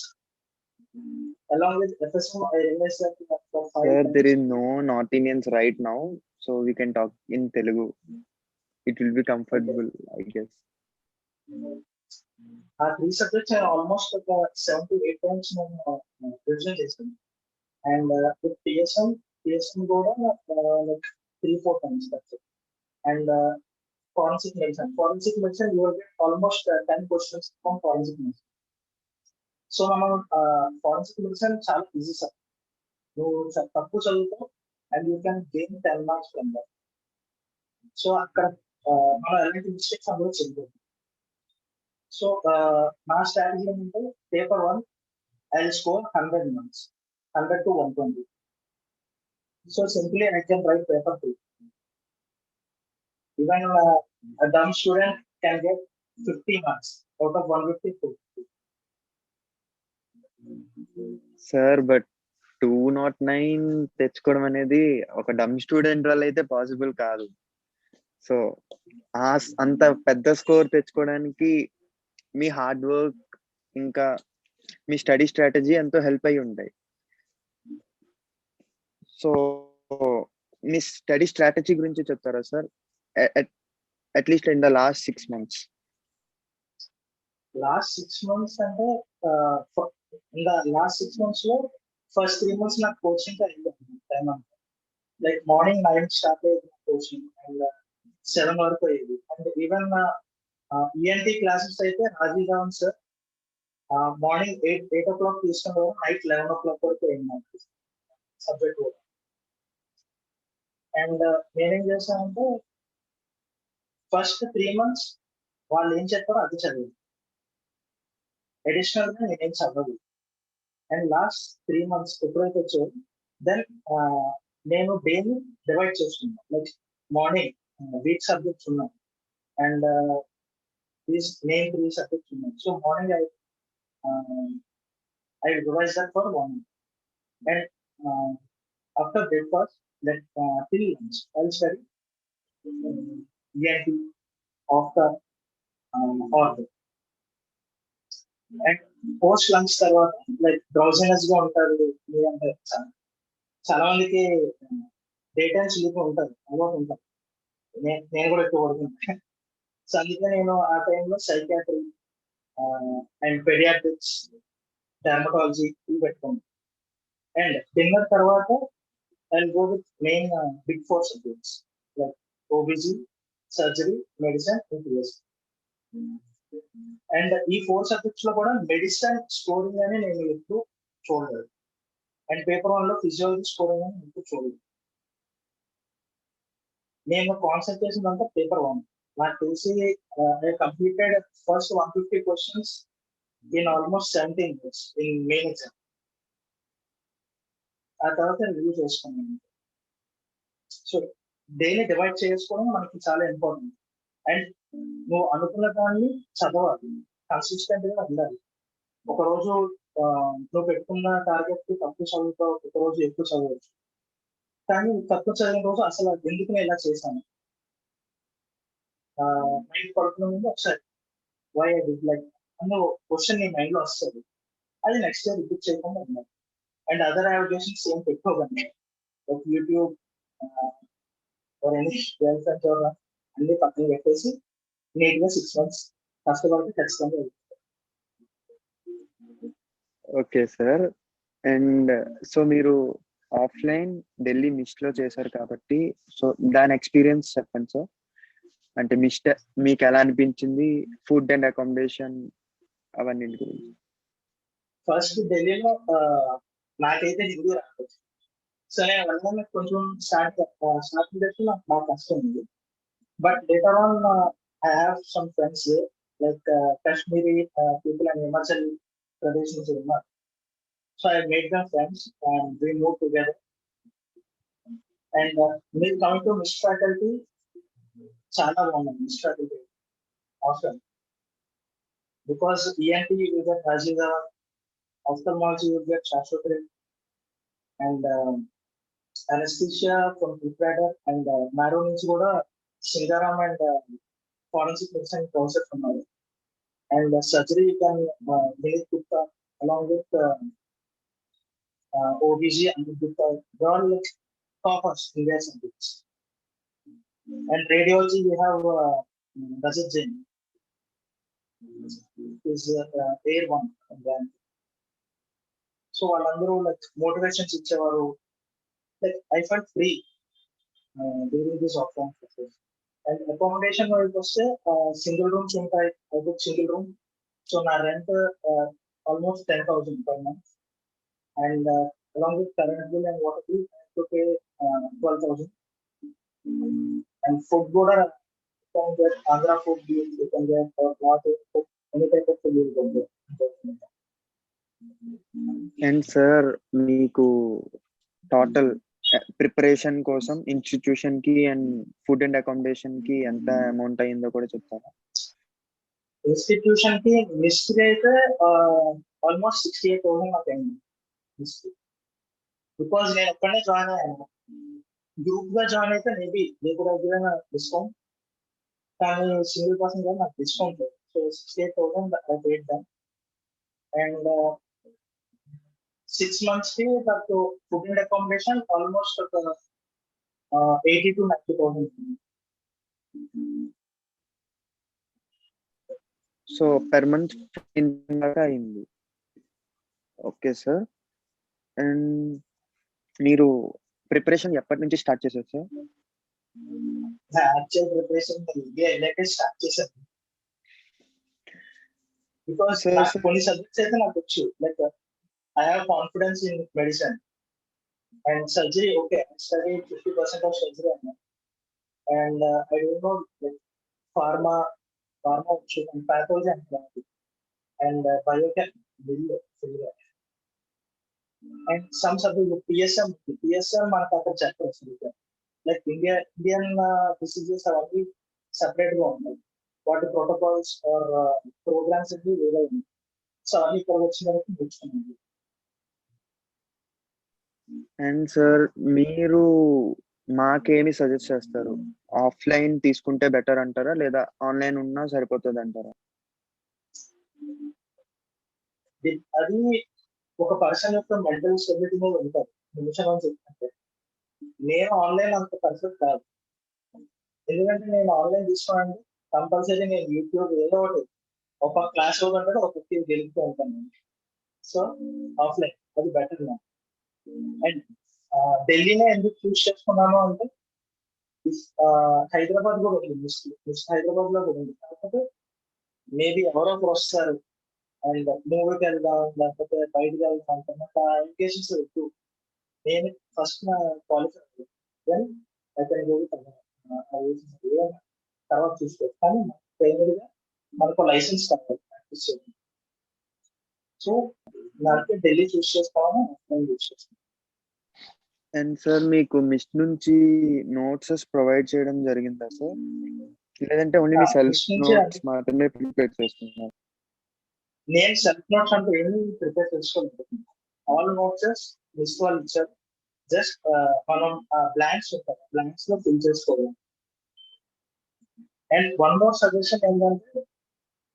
Along with FSM, I revised that for 5 Sir, times. there is no North Indians right now, so we can talk in Telugu. It will be comfortable, I guess. Three subjects are almost 7 to 8 times revision. And with PSM go down like 3-4 times. That's it. And forensic medicine, you will get almost 10 questions from forensic medicine. So forensic medicine చాలా easy sir. నువ్వు తప్పు చదువుతావు and you can gain 10 marks from that. So అక్కడ మనం ఎలాంటి mistakes అందులో చేయకూడదు. So నా స్ట్రాటజీ ఏంటంటే paper one I will score 100 marks, 100 to 120. So simply I can write paper two. Even a dumb student can get 50 marks out of 152. Sir, but 209 తెచ్చుకోవడం అనేది ఒక డమ్ స్టూడెంట్ వల్ల అయితే పాసిబుల్ కాదు. సో అంత పెద్ద స్కోర్ తెచ్చుకోవడానికి మీ హార్డ్ వర్క్ ఇంకా మీ స్టడీ స్ట్రాటజీ ఎంతో హెల్ప్ అయి ఉంటాయి. సో మీ స్టడీ స్ట్రాటజీ గురించి చెప్తారా sir? At least in the last 6 months. Last 6 months అంటే ఇన్ ద లాస్ట్ 6 months లో ఫస్ట్ 3 months నాకు కోచింగ్ అయింది టైం అంతా. లైక్ మార్నింగ్ 9 స్టార్ట్ అయ్యేది కోచింగ్ అండ్ 7 వరకు అయ్యేది. అండ్ ఈవెన్ ఈఎన్టీ క్లాసెస్ అయితే Rajiv Raavan sir morning 8 o'clock తీసుకుని నైట్ 11 o'clock వరకు అయింది సబ్జెక్ట్ కూడా. అండ్ నేనేం చేశానంటే ఫస్ట్ 3 months వాళ్ళు ఏం చెప్పారో అది చదివి, అడిషనల్ గా నేనేం చదవదు. అండ్ లాస్ట్ 3 months ఎప్పుడైతే వచ్చాయో దెన్ నేను డేని డివైడ్ చేసుకున్నాను. లైక్ మార్నింగ్ వీక్ సబ్జెక్ట్స్ ఉన్నాయి అండ్ దీస్ మెయిన్ 3 సబ్జెక్ట్స్ ఉన్నాయి. So morning I revise that for 1 week. And after breakfast, till lunch, I'll study ENT after order. And post lunch తర్వాత like drowsiness గా ఉంటారు మీరంటే చాలా మందికి day time sleep ఉంటారు, అలవాటు ఉంటారు. నేను కూడా ఎక్కువ పడుతుంటాను. సో అందుకే నేను ఆ టైంలో సైకాట్రీ అండ్ పెడియాట్రిక్స్, డర్మటాలజీ ఇవి పెట్టుకున్నాను. అండ్ డిన్నర్ తర్వాత I'll go with main big 4 subjects like OBG, surgery, medicine, and PhD. And ఈ 4 subjects లో కూడా మెడిసిన్ స్కోరింగ్ అని నేను ఎప్పుడు చూడలేదు. అండ్ పేపర్ 1 లో ఫిజియాలజీ స్కోరింగ్ అని ఎప్పుడు చూడలేదు. నేను కాన్సన్ట్రేషన్ అంతా పేపర్ 1. నాకు తెలిసి I completed first 150 questions in almost 17 days in main exam. ఆ తర్వాత రివ్యూ చేసుకున్నాను. సో డైలీ డివైడ్ చేసుకోవడం మనకి చాలా ఇంపార్టెంట్. అండ్ నువ్వు అనుకున్న దాన్ని చదవాలి, కన్సిస్టెంట్ గా ఉండాలి. ఒకరోజు నువ్వు పెట్టుకున్న టార్గెట్ కి తక్కువ చదువుతావు, ఒకరోజు ఎక్కువ చదవచ్చు. కానీ తక్కువ చదివిన రోజు అసలు ఎందుకు నేను ఇలా చేశాను, నైట్ పడుకున్న ముందు ఒకసారి వై ఐ డిడ్ లైక్ అన్న క్వశ్చన్ నీ మైండ్ లో వస్తుంది. అది నెక్స్ట్ డే రిపీట్ చేయకుండా ఉండాలి. అండ్ అదర్ అప్లికేషన్స్ ఏం పెట్టుకోకండి. యూట్యూబ్ అన్ని పక్కన పెట్టేసి నీట్ గా 6 months కష్టపడితే ఖచ్చితంగా. Okay sir. అండ్ సో మీరు ఆఫ్లైన్ ఢిల్లీ మిస్ట్ లో చేశారు కాబట్టి సో దాని ఎక్స్పీరియన్స్ చెప్పండి సార్. అంటే మీకు ఎలా అనిపించింది, ఫుడ్ అండ్ అకామిడేషన్ అవన్నీ గురించి. ఫస్ట్ ఢిల్లీలో నాకైతే హిందీ రాదు. సో నేను వెళ్ళడానికి కొంచెం స్టార్టింగ్ చేసి నాకు బాగా కష్టం ఉంది. But later on I have some friends like Kashmiri people and Himachal Pradesh నుంచి ఉన్నారు. So I made them friends and we move together. And మీరు కమింగ్ టు మిస్ ఫ్యాకల్టీ చాలా బాగుంది. మిస్ ఫ్యాకల్టీ అవసరం because ENT you get Rajiv Ravan, ophthalmology you get Shashwat, and anesthesia from Flipkart and Maro నుంచి కూడా Singaram and forensic medicine professor ఉన్నారు. And surgery you can Vineet Gupta along with OBG and Gupta, they all like toppers in their subjects. And radiology we have Rajat Jain is air one. So వాళ్ళందరూ like motivations ఇచ్చేవారు. Like I felt free during this offline process. And accommodation వైపు వస్తే single rooms ఉంటాయి. I book single room. So నా rent almost 10,000 per month. And along with current bill and water bill, I have to pay 12,000. And food కూడా you can get Andhra food, you can get North food, any type of food you can get. And sir మీకు total preparation కోసం institution కి and food and accommodation కి ఎంత amount అయిందో కూడా చెప్తారా? Institution కి మిస్ అయితే ఆల్మోస్ట్ 68,000 నాకు అయింది. బికాస్ నేను ఒక్కడే జాయిన్ అయ్యాను. గ్రూప్ గా జాయిన్ అయితే మేబీ మీకు కూడా ఏదైనా డిస్కౌంట్, కానీ సింగిల్ పర్సన్ కూడా నాకు డిస్కౌంట్ లేదు. So 68,000 I paid them. And 6 months కి నాకు ఫుడ్ అండ్ అకామిడేషన్ ఆల్మోస్ట్ ఒక 80 to 90,000. సో పెర్ మంత్ దాకా అయింది. Okay sir. అండ్ మీరు ప్రిపరేషన్ ఎప్పటి నుంచి స్టార్ట్ చేశారు సార్? యాక్చువల్ ప్రిపరేషన్ ఇండియా వెళ్ళాక స్టార్ట్ చేశాను. బికాస్ కొన్ని సబ్జెక్ట్స్ అయితే నాకు వచ్చు. Like I have confidence in medicine and surgery. Okay, I study 50% of surgery అన్నా. And I don't know like pharma వచ్చు అండ్ ప్యాథాలజీ అండ్ బయోటెక్ ఫుల్గా. అండ్ సమ్ సబ్జెక్ట్ పిఎస్ఎం మనకు అక్కడ చెప్పవచ్చు. లైక్ ఇండియన్ డిసీజెస్ అవన్నీ సెపరేట్ గా ఉంటాయి. వాటి ప్రోటోకాల్స్ ఆర్ ప్రోగ్రామ్స్ అన్ని వేరే ఉన్నాయి. సో అవన్నీ ఇక్కడ వచ్చిన వరకు నేర్చుకున్నాను. అండ్ సార్ మీరు మాకేమి సజెస్ట్ చేస్తారు? ఆఫ్లైన్ తీసుకుంటే బెటర్ అంటారా లేదా ఆన్లైన్ ఉన్నా సరిపోతుంది అంటారా? అది ఒక పర్సన్ యొక్క మెంటల్ స్టెబిలిటీ మీద ఉంటుంది. నిమిషం అని చెప్తుంటే నేను ఆన్లైన్ అంత పర్ఫెక్ట్ కాదు. ఎందుకంటే నేను ఆన్లైన్ తీసుకోవాలంటే కంపల్సరీ నేను యూట్యూబ్ ఏదో ఒకటి ఒక క్లాస్ అంటే ఒక 15 గెలుపుతూ ఉంటాను. సో ఆఫ్లైన్ అది బెటర్ నాకు. అండ్ ఢిల్లీనే ఎందుకు చూస్ చేసుకున్నాను అంటే హైదరాబాద్ కూడా ఉంది, హైదరాబాద్ లో కూడా ఉంది. కాకపోతే మేబీ ఎవరో ఒకరు వస్తారు అండ్ మూవీకి వెళ్దాం లేకపోతే బయటకు వెళ్దాం అంటే ఎడ్యుకేషన్స్ ఎక్కువ. నేను ఫస్ట్ నా క్వాలిఫై దెన్ తర్వాత చూసుకోవచ్చు. కానీ ప్రైమరీగా మనకు లైసెన్స్ కావాలి ప్రాక్టీస్ చేయాలి. సో నాకు ఢిల్లీ చూస్ చేసుకోవాలని నేను చూస్ చేస్తాను. అండ్ సార్ మీకు మిస్ నుంచి నోట్స్ ప్రొవైడ్ చేయడం జరిగిందా సార్? లేదంటే ఓన్లీ మీ సెల్ఫ్ నోట్స్ మాత్రమే ప్రిపేర్ చేస్తున్నారు? నేను సెల్ఫ్ నోట్స్ అంటే ఏమి ప్రిపేర్ చేసుకోలేదు. ఆల్ నోట్స్ మిస్ వాళ్ళు ఇచ్చారు. జస్ట్ మనం బ్లాంక్స్ ఉంటాయి, బ్లాంక్స్ లో ఫిల్ చేసుకోవాలి. అండ్ వన్ మోర్ సజెషన్ ఏంటంటే,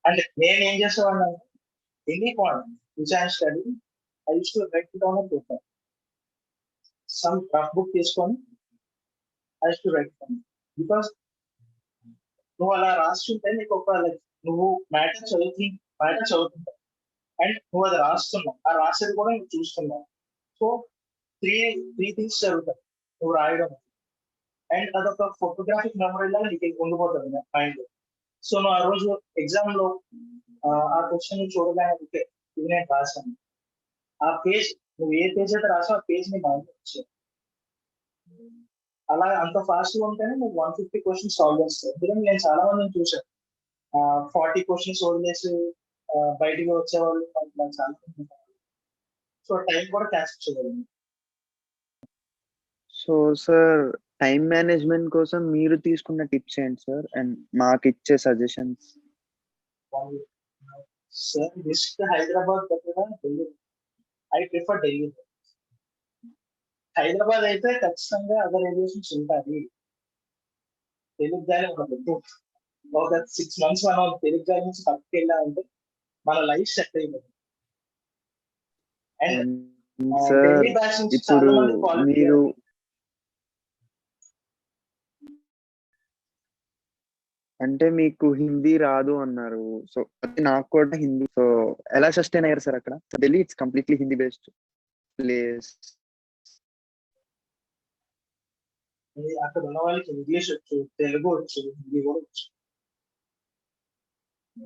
అంటే నేను ఏం చేసేవాడిని అంటే any point which I study I use to write it on paper. Some rough book తీసుకొని I use to write it on. Because నువ్వు అలా రాస్తుంటే నీకు ఒక లైక్ నువ్వు మ్యాటర్ చదువుతుంటావు అండ్ నువ్వు అది రాస్తున్నావు, ఆ రాసేది కూడా నువ్వు చూస్తున్నావు. సో త్రీ థింగ్స్ జరుగుతాయి నువ్వు రాయడం. అండ్ అదొక ఫోటోగ్రాఫిక్ మెమరీ లాగా నీకు ఉండిపోతుంది మైండ్. సో నువ్వు ఆ రోజు ఎగ్జామ్ లో ఆ క్వశ్చన్ చూడగానే ఓకే ఇది నేను రాశాను, ఆ పేజ్ నువ్వు ఏ పేజ్ అయితే రాసావు ఆ పేజ్ ని మైండ్ వచ్చాయి. అలా అంత ఫాస్ట్ గా ఉంటేనే నువ్వు 150 క్వశ్చన్స్ సాల్వ్ చేస్తావు. ఎందుకంటే నేను చాలా మందిని చూసాను 40 క్వశ్చన్స్ వదిలేసి బయటికి వచ్చేవాళ్ళు చాలా మంది. సో టైం కూడా క్యాచ్ చేయగలను. సో సార్ టైం మేనేజ్మెంట్ కోసం మీరు తీసుకున్న టిప్స్ ఏంటి సార్ అండ్ మాకు ఇచ్చే సజెషన్స్? సార్ బెస్ట్ హైదరాబాద్ దగ్గర ఢిల్లీ. I prefer Delhi. హైదరాబాద్ అయితే ఖచ్చితంగా అదర్ ఏరియాస్ ఉంటుంది. తెలుగు గానే ఉండదు. ఒక 6 months మనం తెలుగు గారి నుంచి పక్కకి వెళ్ళామంటే మన లైఫ్ సెట్ అయిపోతుంది. అండ్ సార్ ఇప్పుడు మీరు అంటే మీకు హిందీ రాదు అన్నారు. సో అది నాకు కూడా హిందీ. సో ఎలా సస్టైన్ అయ్యారు సార్ అక్కడ? Delhi it's completely Hindi based place. అక్కడ ఉన్న వాళ్ళకి ఇంగ్లీష్ వచ్చు, తెలుగు వచ్చు, హిందీ కూడా వచ్చు.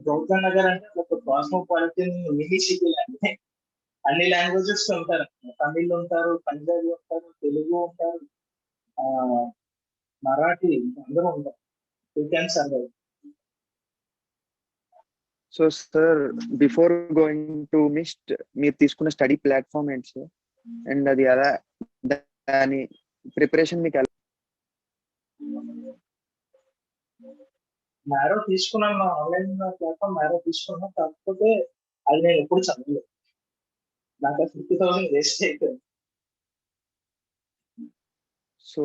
గౌతమ్ నగర్ అంటే ఒక కాస్మోపాలిటన్ మినీ సిటీ. అంటే అన్ని లాంగ్వేజెస్ ఉంటారు. తమిళ్ ఉంటారు, పంజాబీ ఉంటారు, తెలుగు ఉంటారు, మరాఠీ, అందరూ ఉంటారు. You can survive. So sir before going to mist మీరు తీసుకున్న స్టడీ ప్లాట్ఫామ్ ఏంటి సార్? అండ్ అది ఎలా దాని ప్రిపరేషన్ మీకు ఎలా? మ్యారో తీసుకున్నాను, ఆన్లైన్ ప్లాట్ఫామ్ మ్యారో తీసుకున్నాను. కాకపోతే అది నేను ఎప్పుడు చదవలేదు. నాకు 50,000 వేస్ట్ అయిపోయింది. సో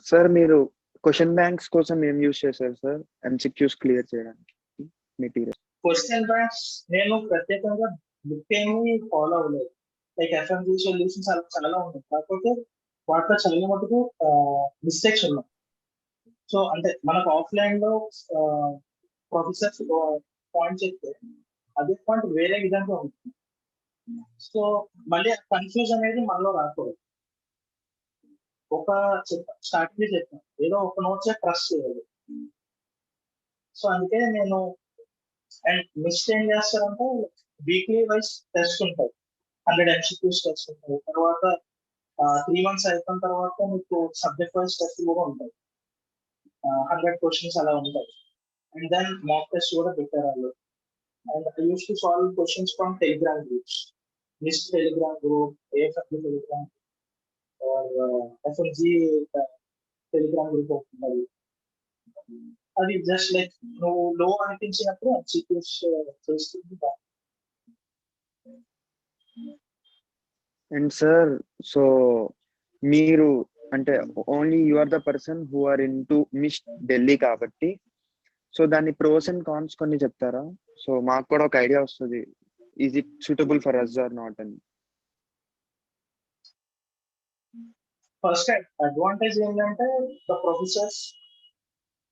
సార్ మీరు క్వశ్చన్ బ్యాంక్స్ కోసం ఏం యూస్ చేశారు సార్ MCQs క్లియర్ చేయడానికి మెటీరియల్? క్వశ్చన్ బ్యాంక్స్ నేను ప్రత్యేకంగా బుక్ ఏమి ఫాలో అవ్వలేదు. లైక్ FMGE సొల్యూషన్స్ చాలా ఉన్నాయి, కాకపోతే వాటిలో చాలా మటుకు మిస్టేక్స్ ఉన్నాయి. సో అంటే మనకు ఆఫ్లైన్ లో ప్రొఫెసర్స్ పాయింట్ చెప్తే అదే పాయింట్ వేరే విధంగా ఉంటుంది. సో మళ్ళీ కన్ఫ్యూజ్ అనేది మనలో రాకూడదు. ఒక స్టార్టింగ్ చెప్పాను, ఏదో ఒక నోట్స్ ట్రస్ట్ చేయాలి. సో అందుకే నేను అండ్ మిస్ట్ ఏం చేస్తారంటే వీక్లీ వైజ్ టెస్ట్ ఉంటాయి, 100 MCQs టెస్ట్ ఉంటాయి. తర్వాత 3 months అయిపోయిన తర్వాత మీకు సబ్జెక్ట్ వైజ్ టెస్ట్ కూడా ఉంటాయి, 100 questions అలా ఉంటాయి. అండ్ దెన్ మాక్ టెస్ట్ కూడా పెట్టారు వాళ్ళు. And I use to solve questions from Telegram groups, mist Telegram group, AFMG Telegram FMGE Telegram group ఉంటుంది. అది జస్ట్ లైక్ నువ్వు లో అనిపించినప్పుడు MCQs చేస్తుంది. అండ్ సార్ సో మీరు అంటే only you are the person who are in to miss Delhi కాబట్టి so దాని ప్రోస్ అండ్ కాన్స్ కొన్ని చెప్తారా? సో మాకు కూడా ఒక ఐడియా వస్తుంది, is it suitable for us or not అని. ఫస్ట్ అడ్వాంటేజ్ ఏంటంటే ద ప్రొఫెసర్స్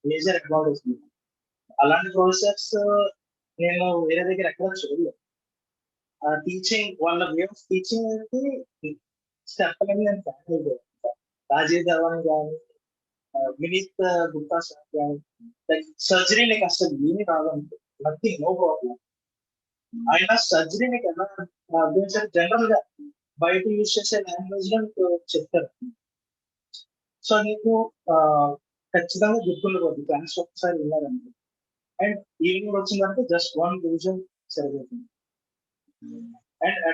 మేజర్ అడ్వాంటేజ్. అలాంటి ప్రొఫెసర్స్ నేను వేరే దగ్గర ఎక్కడ చూడలేదు. టీచింగ్ వాళ్ళ వే ఆఫ్ టీచింగ్ అయితే స్టెప్ అనేది నేను ఫ్యామిలీ రాజీవ్ ధవన్ కానీ వినీత్ గుప్తా సార్ కానీ లైక్ సర్జరీ నీకు అసలు ఏమి రాదంటే నథింగ్, నో ప్రాబ్లం. ఆయన సర్జరీ నీకు ఎలా అర్థం జనరల్ గా బయట యూజ్ చేసే లాంగ్వేజ్ లో మీకు చెప్తారు. సో నీకు ఖచ్చితంగా గుర్తుండకూడదు క్లాస్ ఒకసారి విన్నారంటే. అండ్ ఈవినింగ్ వచ్చిందంటే జస్ట్ 1 రివిజన్ సరిపోతుంది. అండ్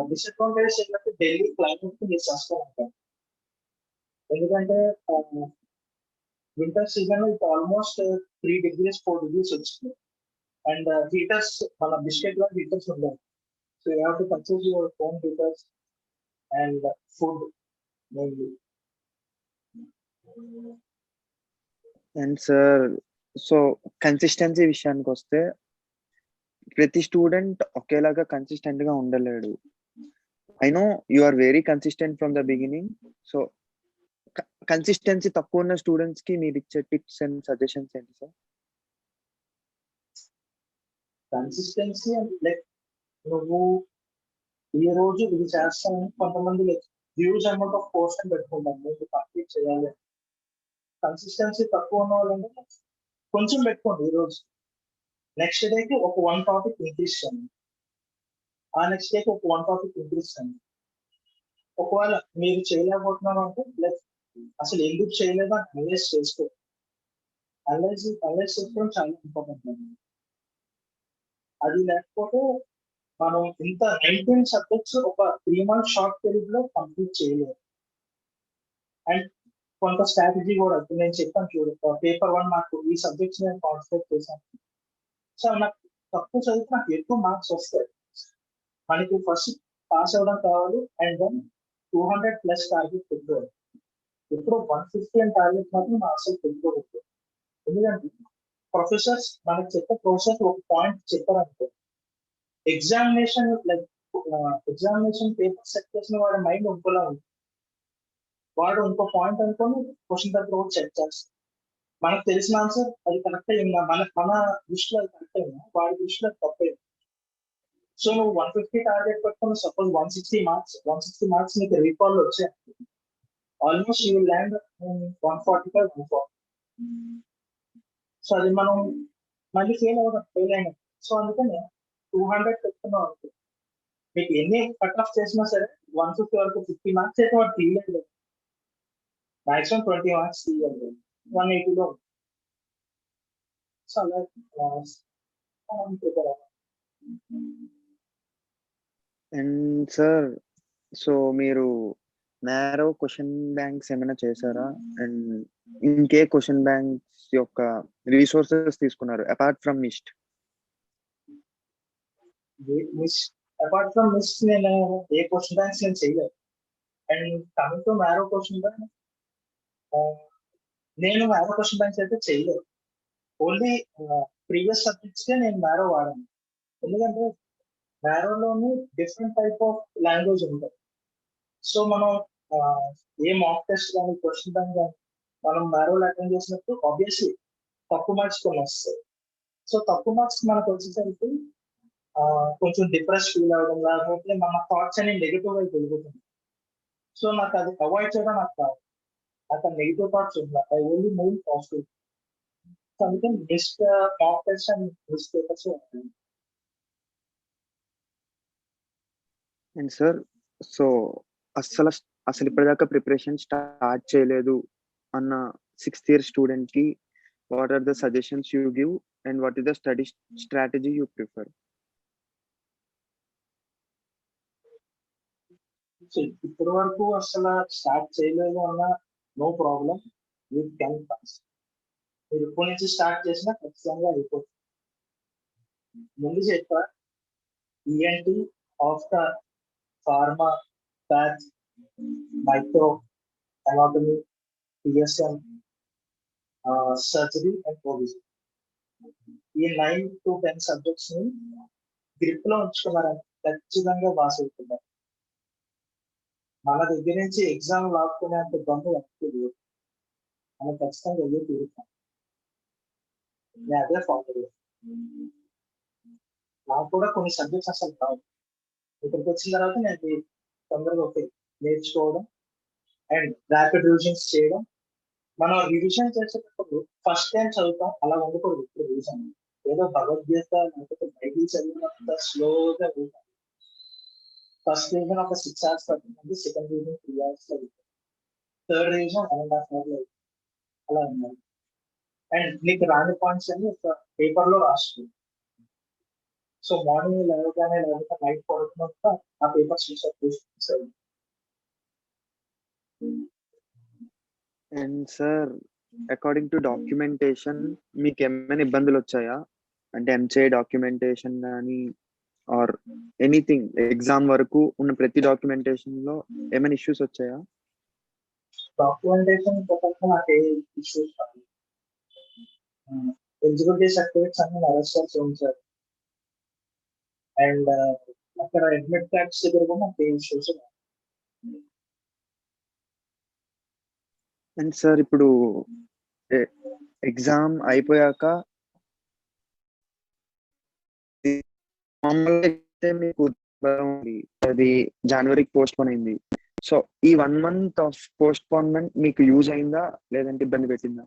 డిసడ్వాంటేజ్ ఏంటంటే ఢిల్లీ క్లైమేట్ మీరు చేస్తారంటారు, ఎందుకంటే వింటర్ సీజన్ లో ఆల్మోస్ట్ 3 degrees 4 degrees వచ్చింది. అండ్ హీటర్స్ మన బిస్కెట్ లో హీటర్స్ ఉండవు. So you have to purchase your home heaters and food mainly. And sir so consistency విషయానికి వస్తే ప్రతి స్టూడెంట్ ఒకేలాగా కన్సిస్టెంట్ గా ఉండలేడు. I know you are very consistent from the beginning. So consistency తక్కువ ఉన్న స్టూడెంట్స్ కి మీరు ఇచ్చే టిప్స్ అండ్ సజెషన్స్ ఏంటి సార్? కన్సిస్టెన్సీ అంటే లైక్ నువ్వు ఈ రోజు ఇది చేస్తాను, కొంతమంది like huge amount of course అని పెట్టుకుంటాను మీరు కంప్లీట్ చేయాలి. కన్సిస్టెన్సీ తక్కువ ఉన్న వాళ్ళంటే కొంచెం పెట్టుకోండి ఈ రోజు, నెక్స్ట్ డేకి ఒక 1 topic ఇంక్రీజ్ చేయండి, ఆ నెక్స్ట్ డేకి ఒక 1 topic ఇంక్రీజ్ చేయండి. ఒకవేళ మీరు చేయలేకపోతున్నాను అంటే లైక్ అసలు ఎందుకు చేయలేదు అని అనలైజ్ చేసుకో. అనలైజ్ చేసుకోవడం చాలా ఇంపార్టెంట్ అండి. అది లేకపోతే మనం ఇంత 19 subjects ఒక 3 months షార్ట్ పీరియడ్ లో కంప్లీట్ చేయలేదు. అండ్ కొంత స్ట్రాటజీ కూడా ఇప్పుడు నేను చెప్పాను చూడు, పేపర్ 1 నాకు ఈ సబ్జెక్ట్స్ నేను కాన్సన్ట్రేట్ చేశాను. సో నాకు తక్కువ చదివితే నాకు ఎక్కువ మార్క్స్ వస్తాయి. మనకి ఫస్ట్ పాస్ అవ్వడం కావాలి అండ్ దెన్ 200+ టార్గెట్ పెట్టుకోవాలి. ఇప్పుడు 150 అని టార్గెట్ మాత్రం మా అసలు పెట్టుకోవచ్చు. ఎందుకంటే ప్రొఫెసర్స్ మనకు చెప్పే ప్రొఫెసర్స్ ఒక పాయింట్ చెప్పారంటే examination like examination paper set చేసిన వాడి మైండ్ ఇంకోలా ఉంది. వాడు ఇంకో పాయింట్ అనుకొని క్వశ్చన్ పేపర్ కూడా చెక్ చేస్తాడు. మనకు తెలిసిన ఆన్సర్ అది కరెక్ట్ అయిందా, మన దృష్టిలో అది కరెక్ట్ అయిందా, వాడి దృష్టిలో అది తప్పైంది. సో నువ్వు 150 టార్గెట్ పెట్టుకుని సపోజ్ 160 మార్క్స్ నీకు రీకాల్ వచ్చాయి, almost you will land 145, 140. So అది మనం మళ్ళీ ఫెయిల్ అయినా. సో అందుకని 200 పెట్టుకున్నాం అనుకో, మీకు ఎన్ని కట్ ఆఫ్ చేసినా సరే 150 వరకు 50 మార్క్స్ అయితే వాడు తీయలేదు, మాక్సిమం 20 మార్క్స్ తీయాలి 180లో. సో అలా ప్రిపేర్ అవ్వాలి. అండ్ సార్ సో మీరు నేరో క్వశ్చన్ బ్యాంక్స్ ఏమైనా చేశారా? అండ్ ఇంకే క్వశ్చన్ బ్యాంక్స్ యొక్క రిసోర్సెస్ తీసుకున్నారు apart from MIST? Apart from MIST నేను ఏ క్వశ్చన్ బ్యాంక్స్ నేను చేయలేదు. And coming to narrow question bank నేను మ్యారో క్వశ్చన్ బ్యాంక్స్ అయితే చేయలేదు. ఓన్లీ ప్రీవియస్ సబ్జెక్ట్స్ కే నేను మ్యారో వాడాను. ఎందుకంటే మ్యారోలోని డిఫరెంట్ టైప్ ఆఫ్ లాంగ్వేజ్ ఉంటుంది. సో మనం ఏ మాక్ టెస్ట్ కానీ క్వశ్చన్ బ్యాంక్ కానీ మనం మ్యారోలో అటెండ్ చేసినప్పుడు ఆబ్వియస్లీ తక్కువ మార్క్స్ కొన్ని వస్తాయి. సో తక్కువ మార్క్స్ మనకు వచ్చేసరికి కొంచెం డిప్రెస్ ఫీల్ అవ్వడం, లేకపోతే మన థాట్స్ అన్ని నెగిటివ్ గా వెళ్ళిపోతుంది. సో నాకు అది అవాయిడ్ చేయడం నాకు కాదు. నాకు నెగిటివ్ థాట్స్ ఉందా, I only move positive. So అందుకని best mock test and best papers ఉంటాయి. అండ్ సార్, సో అసలు అసలు ఇప్పటిదాకా ప్రిపరేషన్ స్టార్ట్ చేయలేదు అన్న 6th year స్టూడెంట్ కి what are the suggestions you give and what is the study strategy you prefer? So ఇప్పటి వరకు అసలు స్టార్ట్ చేయలేదు అన్న no problem, you can pass. మీరు ఇప్పటి నుంచి స్టార్ట్ చేసినా ఖచ్చితంగా అయిపోతుంది. ముందు చెప్పా ENT, after, pharma, path, micro, anatomy, PSM, surgery and OBG, ఈ 9 to 10 సబ్జెక్ట్స్ ని గ్రిప్ లో ఉంచుకున్నారని ఖచ్చితంగా పాస్ అవుతున్నారు. మన దగ్గర నుంచి ఎగ్జామ్ లాక్కునేంత గమ్ము లేదు, మనం ఖచ్చితంగా వెళ్ళి తీరుతాం. నేను అదే ఫాలో. నాకు కూడా కొన్ని సబ్జెక్ట్స్ అసలు రావు. ఇక్కడికి వచ్చిన తర్వాత నేను తొందరగా నేర్చుకోవడం అండ్ ర్యాపిడ్ రివిజన్స్ చేయడం. మనం రివిజన్ చేసేటప్పుడు ఫస్ట్ టైం చదువుతాం, అలా ఉండకూడదు. ఇప్పుడు రివిజన్ ఏదో భగవద్గీత లేకపోతే బైబిల్ చదివినంత స్లోగా వెళ్తాం. ఫస్ట్ రివిజన్ ఒక 6 hours పడుతుంది, సెకండ్ రివిజన్ 3 hours లో వెళ్తాం, థర్డ్ రివిజన్ 1.5 hour లో అలా ఉండాలి. అండ్ నీకు రాని పాయింట్స్ అన్ని ఒక పేపర్ లో రాస్తుంది. సో మార్నింగ్ లేవగానే లేకపోతే నైట్ పడుతున్నప్పుడు ఆ పేపర్స్ చూసారు. And sir, according to documentation మీకు ఏమైనా ఇబ్బందులు వచ్చాయా? అంటే ఎంసే డాక్యుమెంటేషన్ కానీ ఆర్ ఎనీథింగ్ ఎగ్జామ్ వరకు ఉన్న ప్రతి డాక్యుమెంటేషన్ లో ఏమైనా ఇష్యూస్ వచ్చాయా? డాక్యుమెంటేషన్ నాకు ఏ ఇష్యూస్ కాదు. ఎగ్జిక్యూటివ్ సర్టిఫికేట్స్ అన్ని అరెస్ట్ ఉంచారు. అండ్ అక్కడ అడ్మిట్ కార్డ్స్ దగ్గర కూడా నాకు ఏ ఇష్యూస్. అండ్ సార్, ఇప్పుడు ఎగ్జామ్ అయిపోయాక మామూలుగా అయితే మీకు అది జనవరికి పోస్ట్ పోన్ అయింది. సో ఈ 1 month ఆఫ్ పోస్ట్ పోన్మెంట్ మీకు యూజ్ అయిందా లేదంటే ఇబ్బంది పెట్టిందా?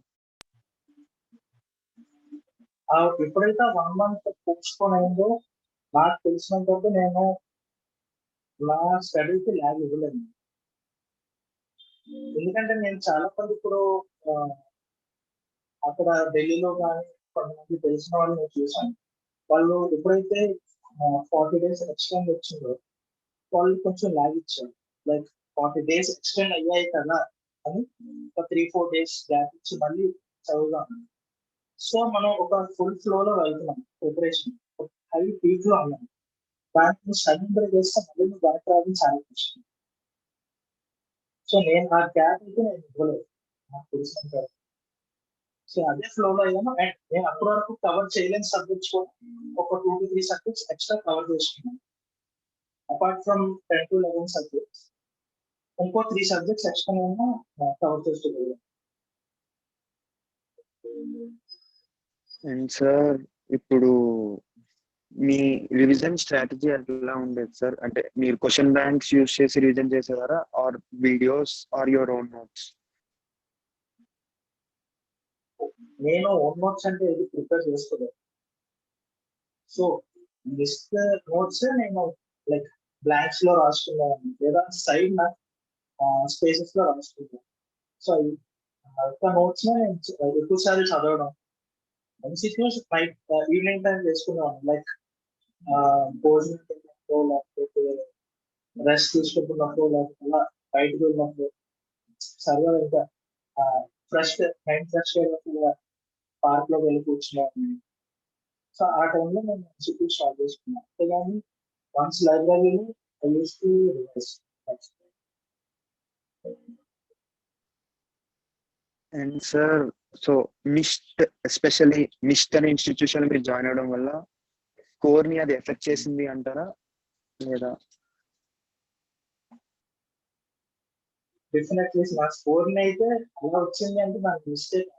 ఎప్పుడైతే 1 month పోస్ట్ పోన్ అయిందో నాకు తెలిసినంత నేను నా స్టడీకి ల్యాబ్ ఇవ్వలేదు. ఎందుకంటే నేను చాలా మంది ఇప్పుడు అక్కడ ఢిల్లీలో కానీ కొంతమంది తెలిసిన వాళ్ళు నేను చూసాను. వాళ్ళు ఎప్పుడైతే 40 days ఎక్స్టెండ్ వచ్చిందో వాళ్ళు కొంచెం ల్యాబ్ ఇచ్చారు. లైక్ 40 days ఎక్స్టెండ్ అయ్యాయి కదా అని ఒక 3-4 days గ్యాప్ ఇచ్చి మళ్ళీ చదువుదాం. సో మనం ఒక ఫుల్ ఫ్లో లో వెళ్తున్నాం, ప్రిపరేషన్ హై పీక్ లో ఉన్నాం. దానికి సడన్ చేస్తే మళ్ళీ నువ్వు బ్యాక్ రావడం చాలా కష్టం. సో నేను ఆ గ్యాప్ అయితే నేను ఇవ్వలేదు నాకు తెలిసినంత. సో అదే ఫ్లో లో అయ్యాను. అండ్ నేను అప్పటి వరకు కవర్ చేయలేని సబ్జెక్ట్స్ కూడా ఒక 2 to 3 సబ్జెక్ట్స్ ఎక్స్ట్రా కవర్ చేసుకున్నాను. అపార్ట్ ఫ్రమ్ 10 to 11 సబ్జెక్ట్స్ ఇంకో 3 సబ్జెక్ట్స్ ఎక్స్ట్రా నేను కవర్ చేసుకోగలిగాను. అండ్ సార్, ఇప్పుడు మీ రివిజన్ స్ట్రాటజీ ఎలా ఉండేది సార్? అంటే మీరు క్వశ్చన్ బ్యాంక్స్ యూజ్ చేసి రివిజన్ చేసేవారా or videos or your own notes? నేను ఓన్ నోట్స్ అంటే ఇది ప్రిపేర్ చేసుకోలేదు. సో లిస్ట్ నోట్స్ నేను లైక్ బ్లాంక్స్ లో రాసుకున్నాను లేదా సైడ్ నా స్పేసెస్ లో రాసుకున్నాను. సో నోట్స్ నేను ఎక్కువసారి చదవడం, ఎంసీక్యూస్ నైట్ ఈవినింగ్ టైం చేసుకున్నాను. లైక్ భోజనం తిన్నప్పుడు లేకపోతే రెస్ట్ తీసుకుంటున్నప్పుడు లేకపోతే అలా బయటకు వెళ్ళినప్పుడు సర్వర్ ఇంకా ఫ్రెష్ మైండ్ ఫ్రెష్ పార్క్ లో వెళ్ళి కూర్చున్నాను. సో ఆ టైంలో నేను ఎంసీక్యూస్ స్టార్ట్ చేసుకున్నాను. అంతేగాని వన్స్ లైబ్రరీలో I use to revise. And sir so MIST especially MIST అనే ఇన్స్టిట్యూషన్ మీరు జాయిన్ అవడం వల్ల స్కోర్ ని అది ఎఫెక్ట్ చేసింది అంటారా లేదా? డెఫినెట్లీ నా స్కోర్ అయితే అలా వచ్చింది అంటే నాకు మిస్టేక్.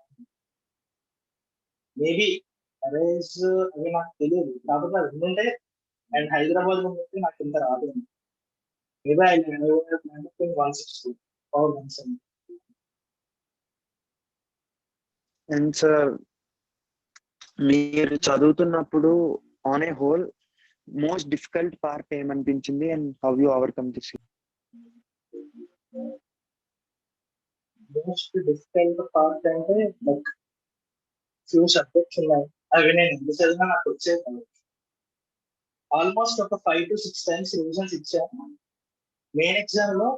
మేబీ అరేజ్ అవి నాకు తెలియదు కాబట్టి అది ఉంటే అండ్ హైదరాబాద్ ఉంటే నాకు ఇంత రాదు. Maybe I 160 or 170. And sir మీరు చదువుతున్నప్పుడు on a whole most difficult part ఏమనిపించింది and how you overcome this? Most difficult part అంటే లైక్ ఫ్యూ సబ్జెక్ట్స్ ఉన్నాయి, అవి నేను ఎందుకు చదివినా నాకు వచ్చే ఆల్మోస్ట్ ఒక 5 to 6 times రివిజన్స్ ఇచ్చాను. మెయిన్ ఎగ్జామ్ లో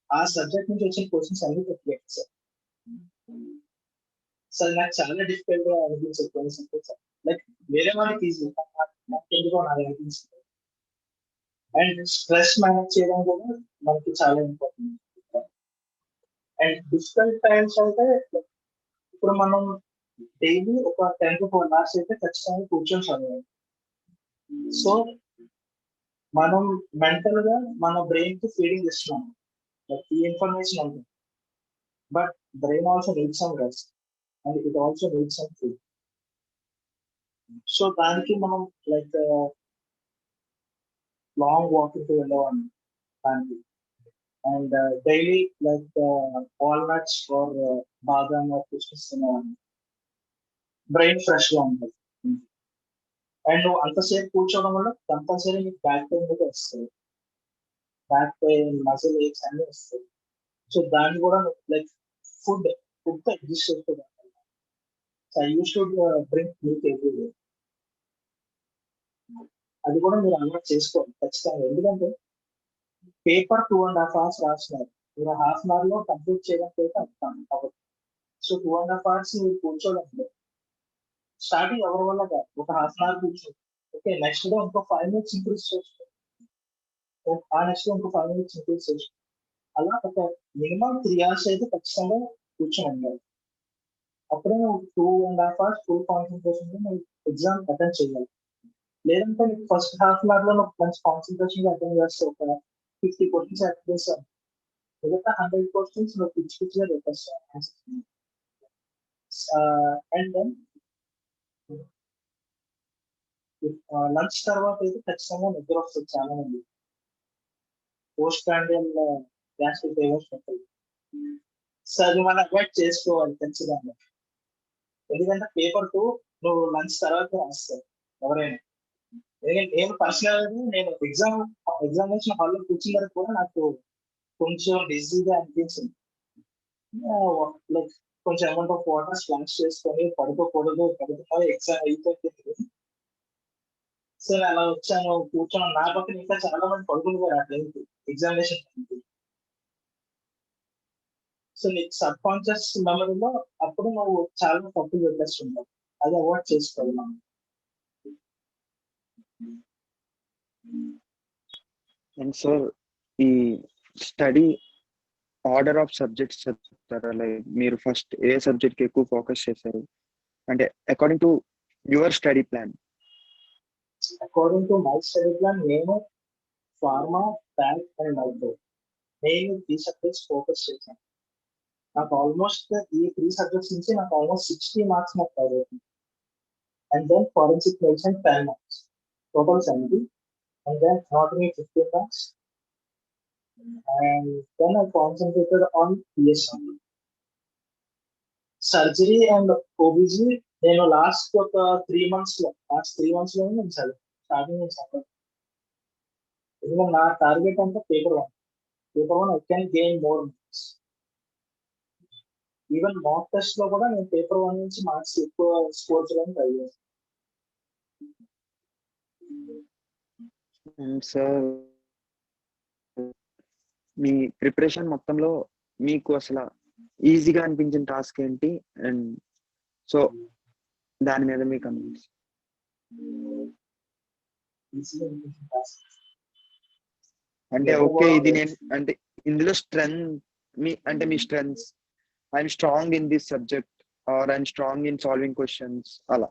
ఆ సబ్జెక్ట్ నుంచి వచ్చిన క్వశ్చన్స్ అన్ని పెట్టలేదు సార్. సార్ నాకు చాలా డిఫికల్ట్ గా అనిపించే క్వశ్చన్స్ లైక్ వేరే వాళ్ళకి ఈజీ, నాకు ఎందుకో నాకు అనిపించింది. అండ్ స్ట్రెస్ మేనేజ్ చేయడం కూడా మనకి చాలా ఇంపార్టెంట్. అండ్ డిఫికల్ట్ టైమ్స్ అంటే ఇప్పుడు మనం డైలీ ఒక 10 to 12 hours అయితే ఖచ్చితంగా కూర్చొని చదవాలి. సో మనం మెంటల్ గా మన బ్రెయిన్ కి ఫీడింగ్ ఇస్తున్నాం ఈ ఇన్ఫర్మేషన్ ఉంటుంది, but brain also needs some rest and it also needs some food. So దానికి మనం లైక్ లాంగ్ వాకింగ్ వెళ్ళేవాడిని దానికి. And daily like walnuts or బాదాం ఆర్ కిస్మిస్ తినేవాడిని. బ్రెయిన్ ఫ్రెష్ గా ఉంటుంది. అండ్ నువ్వు అంతసేపు కూర్చోవడం వల్ల కంపల్సరీ నీకు బ్యాక్ పెయిన్ కూడా వస్తుంది, బ్యాక్ పెయిన్ మజిల్ ఏక్స్ అన్ని వస్తాయి. సో దాన్ని కూడా లైక్ ఫుడ్ తో అడ్జస్ట్ చేసుకోవాలి. So I use to drink milk every day. అది కూడా మీరు అలవాటు చేసుకోవాలి ఖచ్చితంగా. ఎందుకంటే పేపర్ 2.5 hours రాస్తున్నారు, మీరు హాఫ్ అన్ అవర్ లో కంప్లీట్ చేయకపోతే అవ్వదు. సో 2.5 hours మీరు కూర్చోవడం స్టార్టింగ్ ఎవరి వల్ల కాదు, ఒక హాఫ్ అన్ అవర్ కూర్చోండి. ఓకే, నెక్స్ట్ డే ఇంకో 5 minutes ఇంక్రీజ్ చేసుకోండి, ఆ నెక్స్ట్ డే ఇంకో 5 minutes ఇంక్రీజ్ చేసుకోండి. అలా ఒక మినిమం 3 hours అయితే ఖచ్చితంగా కూర్చొని ఉండాలి. అప్పుడే నువ్వు 2.5 hours ఫుల్ కాన్సన్ట్రేషన్ తో నువ్వు ఎగ్జామ్ అటెండ్ చేయాలి. లేదంటే నీకు ఫస్ట్ హాఫ్ అన్ అవర్ లో నువ్వు మంచి కాన్సన్ట్రేషన్ అటెండ్ చేస్తే ఒక 50 questions అటెండ్ చేస్తావు, మిగతా 100 questions నువ్వు పిచ్చి పిచ్చిగా పెట్టేస్తావు. అండ్ దెన్ లంచ్ తర్వాత అయితే ఖచ్చితంగా నిద్ర వస్తుంది చాలా మంది. పోస్ట్ ప్రాండియల్ గ్యాస్ట్రిక్ ఫేవర్స్ ఉంటుంది. సో అది మనం అవాయిడ్ చేసుకోవాలి ఖచ్చితంగా. ఎందుకంటే పేపర్ 2 నువ్వు లంచ్ తర్వాత రాస్తావు ఎవరైనా. ఎందుకంటే నేను పర్సనల్ నేను ఎగ్జామినేషన్ హాల్లో కూర్చున్న వరకు కూడా నాకు కొంచెం డిజీగా అనిపించింది. లైక్ కొంచెం అమౌంట్ ఆఫ్ వాటర్ స్లాష్ చేసుకొని పడుకోకూడదు, పడుకున్నా ఎగ్జామ్ అయిపోతుంది. సో అలా వచ్చాను కూర్చొని, నా పక్కన ఇంకా చాలా మంది పడుకుంటారు ఆ టైంకి ఎగ్జామినేషన్ టైంకి. సో నీకు సబ్ కాన్షియస్ మెమరీలో అప్పుడు నువ్వు చాలా తప్పులు పెట్టేస్తుంటావు, అది అవాయిడ్ చేసుకోవాలి మనం. అండ్ సార్ ఈ స్టడీ ఆర్డర్ ఆఫ్ సబ్జెక్ట్స్ చెప్తారా? లైక్ మీరు ఫస్ట్ ఏ సబ్జెక్ట్ కి ఎక్కువ ఫోకస్ చేశారు అంటే according to your study plan? According to my study plan నేను ఫార్మా, బ్యాంక్ అండ్ మైక్రో నేను 3 సబ్జెక్ట్స్ ఫోకస్ చేశాను. నాకు ఆల్మోస్ట్ ఈ 3 సబ్జెక్ట్స్ నుంచి నాకు ఆల్మోస్ట్ 60 మార్క్స్ నాకు కవర్ అవుతుంది. And then forensic medicine 10 marks, total 70. And then anatomy 15 marks. And then I concentrated on PSC. Surgery and OBG నేను లాస్ట్ ఒక 3 months లో నేను స్టార్టింగ్ నుంచి చదివాను. ఎందుకంటే నా టార్గెట్ అంటే paper 1 I can gain more marks. Even mock test లో కూడా నేను పేపర్ 1 నుంచి మార్క్స్ ఎక్కువ స్కోర్ చేయడానికి ట్రై చేస్తాను. సార్ మీ ప్రిపరేషన్ మొత్తంలో మీకు అసలు ఈజీగా అనిపించిన టాస్క్ ఏంటి? అండ్ సో దాని మీద మీకు అంటే ఓకే ఇది నేను అంటే ఇందులో strength me strengths I'm strong in this subject or I'm strong in solving questions అలా.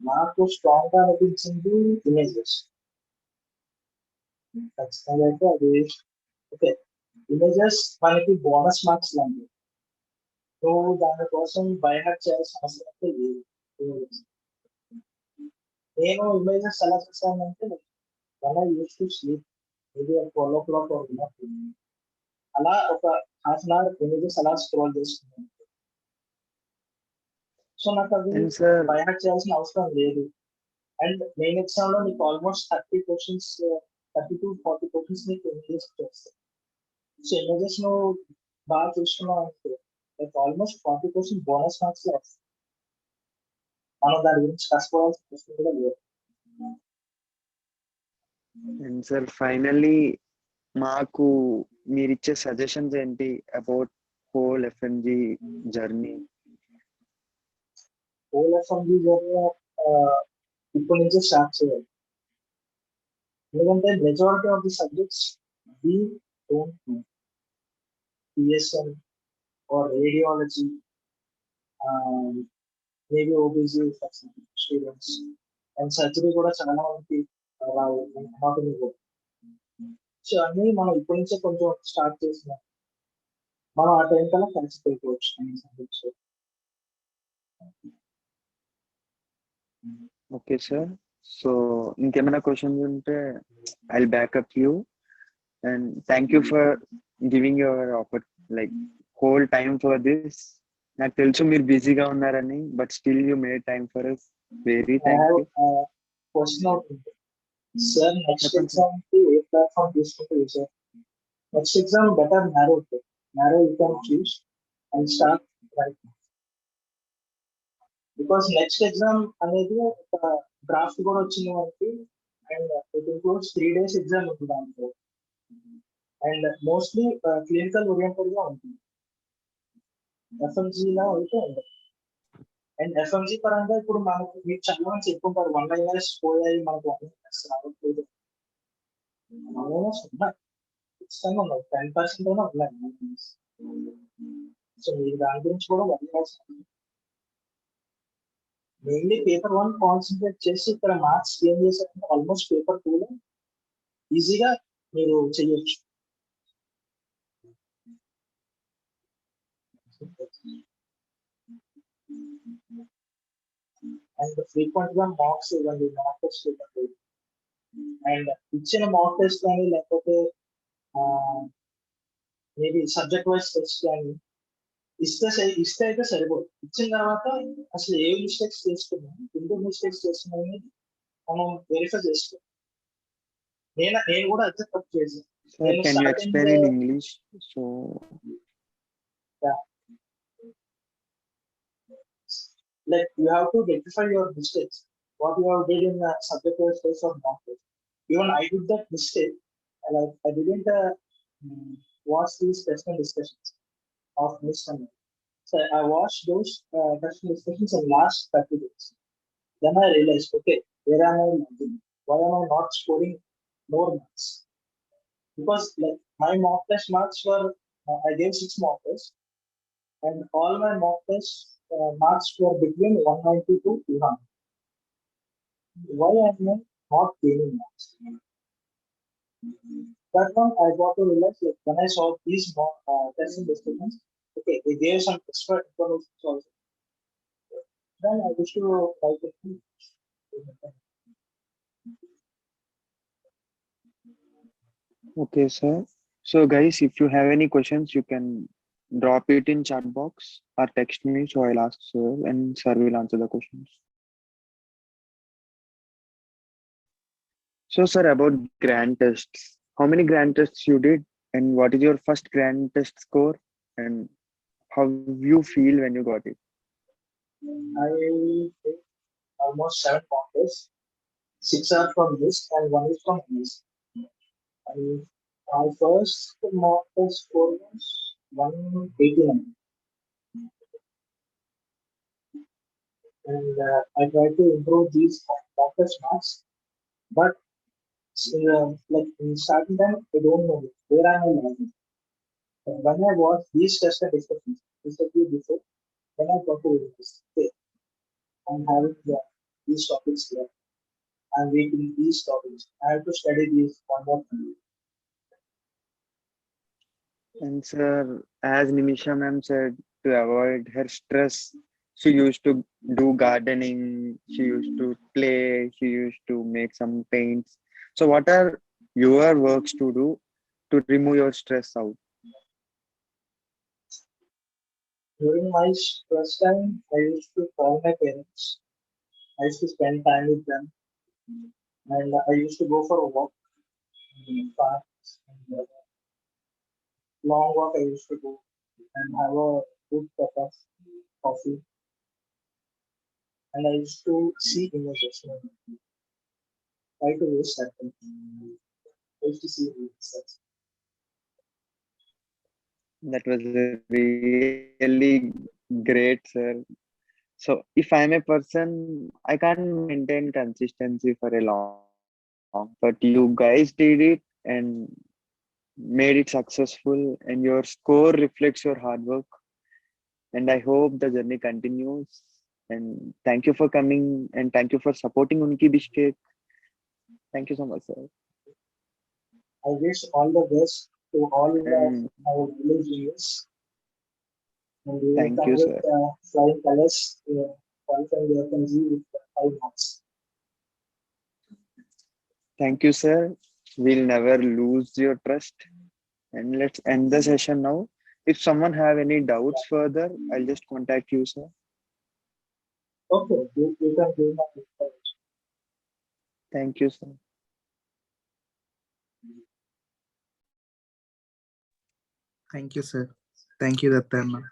నాకు స్ట్రాంగ్ గా అనిపించింది ఇమేజెస్. ఖచ్చితంగా అయితే అది ఓకే. ఇమేజెస్ మనకి బోనస్ మార్క్స్ లాంటివి. సో దానికోసం బైహార్ట్ చేయాల్సిన అవసరం అయితే లేదు. నేను ఇమేజెస్ ఎలా చేస్తానంటే when I used to sleep maybe at 12 o'clock or nothing, అలా ఒక హాఫ్ అన్ అవర్ ఇమేజెస్ అలా స్క్రోల్ చేసుకున్నాను. సో నాకు అది And sir, బైహార్ట్ చేయాల్సిన అవసరం లేదు. అండ్ మెయిన్ ఎగ్జామ్ లో నీకు ఆల్మోస్ట్ 30 క్వశ్చన్స్ 30 to 40 క్వశ్చన్స్ నీకు ఇమేజెస్ వస్తాయి. సో ఇమేజెస్ నువ్వు బాగా చూసుకున్నావు అంటే like almost 40 question bonus marks వస్తాయి. మనం దాని గురించి కష్టపడాల్సిన అవసరం కూడా లేదు. and sir, finally మాకు మీరు ఇచ్చే సజెషన్స్ ఏంటి about whole FMG journey? Whole FMG journey ఇప్పటి నుంచే స్టార్ట్ చేయాలి. ఎందుకంటే majority of the subjects we don't know. PSM or radiology, maybe OBG for some students, and surgery కూడా చాలా మందికి రావు, anatomy కూడా. సో అన్నీ మనం ఇప్పటి నుంచే కొంచెం స్టార్ట్ చేసినాం, మనం ఆ టైం కల్లా కలిసిపోయిపోవచ్చు అన్ని సబ్జెక్ట్స్. ఓకే సార్, సో ఇంకేమైనా క్వశ్చన్స్ ఉంటే I'll backup you and thank you for giving your like whole time for this. నాకు తెలుసు మీరు బిజీగా ఉన్నారని, but still you made time for us. Very thank you. Question అవుతుంది సార్, నెక్స్ట్ ఎగ్జామ్ కి ఏ platform తీసుకుంటే sir? Next exam better narrow you can choose and start right. Because next exam అనేది ఒక డ్రాఫ్ట్ కూడా వచ్చింది మనకి, and it includes 3 days exam ఉంటుంది దాంట్లో, అండ్ మోస్ట్లీ క్లినికల్ ఓరియంటెడ్ గా ఉంటుంది. FMG లా అయితే ఉండదు. అండ్ FMG పరంగా ఇప్పుడు మనకు మీరు చాలా మంది చెప్పుకుంటారు 1 years పోయాయి మనకు 1 years రావట్లేదు. 1 years ఉన్నాయి, ఖచ్చితంగా ఉన్నాయి, 10% అయినా ఉన్నాయి. సో మీరు దాని గురించి కూడా 1 years మెయిన్లీ పేపర్ 1 కాన్సన్ట్రేట్ చేసి ఇక్కడ మార్క్స్ ఏం చేశారంటే ఆల్మోస్ట్ పేపర్ 2 లో ఈజీగా మీరు చేయొచ్చు. అండ్ ఫ్రీక్వెంట్ గా మార్క్స్ ఇవ్వండి, మార్క్ టెస్ట్ ఇవ్వండి. అండ్ ఇచ్చిన మార్క్ టెస్ట్ కానీ లేకపోతే మేబీ సబ్జెక్ట్ వైజ్ టెస్ట్ కానీ ఇస్తే అయితే సరిపోదు. ఇచ్చిన తర్వాత అసలు ఏ మిస్టేక్స్ చేసుకున్నాం, ఎందుకు మిస్టేక్స్ చేస్తున్నాం అనేది మనం వెరిఫై చేసుకోవాలి. నేను కూడా అదే తప్పు చేశాను. Can you explain in English? So like you have to rectify your mistakes, what you have did in subject wise test or mock test. Even I did that mistake, like I didn't watch these test and discussions of Mr. So I watched those test and discussions in last 30 days. Then I realized, okay, where am I lacking? Why am I not scoring more marks? Because like my mock test marks were, I gave 6 mock tests, and all my mock test marks were between 190 to 200. Why am I not gaining marks? That one I got to realize, like when I saw these mock tests and discussions, okay, they gave some extra information also. Then I wish to try to teach. okay sir, so guys, if you have any questions you can drop it in chat box or text me, so I'll ask sir and sir will answer the questions. So sir, about grand tests, how many grand tests you did and what is your first grand test score and how you feel when you got it? I did almost 7 mock tests. 6 are from this and 1 is from this. And my first mock test score was 189. And I tried to improve these mock test marks, but like in starting time, I don't know where am I lagging. When I watched these tests and discussions, recently before, when I got to realize, okay, I'm having these topics here, I'm reading these topics, I have to study these one more time. And sir, as Nimisha ma'am said, to avoid her stress, she used to do gardening, she used to play, she used to make some paints. So what are your works to do to remove your stress out? During my stress time, I used to call my parents. I used to spend time with them, and I used to go for a walk in the parks. And, long walk I used to go and have a good cup of coffee. And I used to see images. Try to waste that time. I used to see images. That was really great, sir. So if I'm a person, I can't maintain consistency for a long, but you guys did it and made it successful, and your score reflects your hard work. And I hope the journey continues. And thank you for coming, and thank you for supporting UNIKIBISHKEK. Thank you so much, sir. I wish all the best to all And our village leaders. And we will thank come you, with sir. flying colors, qualifying the FMGE with 5 marks. Thank you, sir. We'll never lose your trust. And let's end the session now. If someone have any doubts further, I'll just contact you, sir. Okay, you can do that. Thank you, sir. Thank you, sir. Thank you, Datta.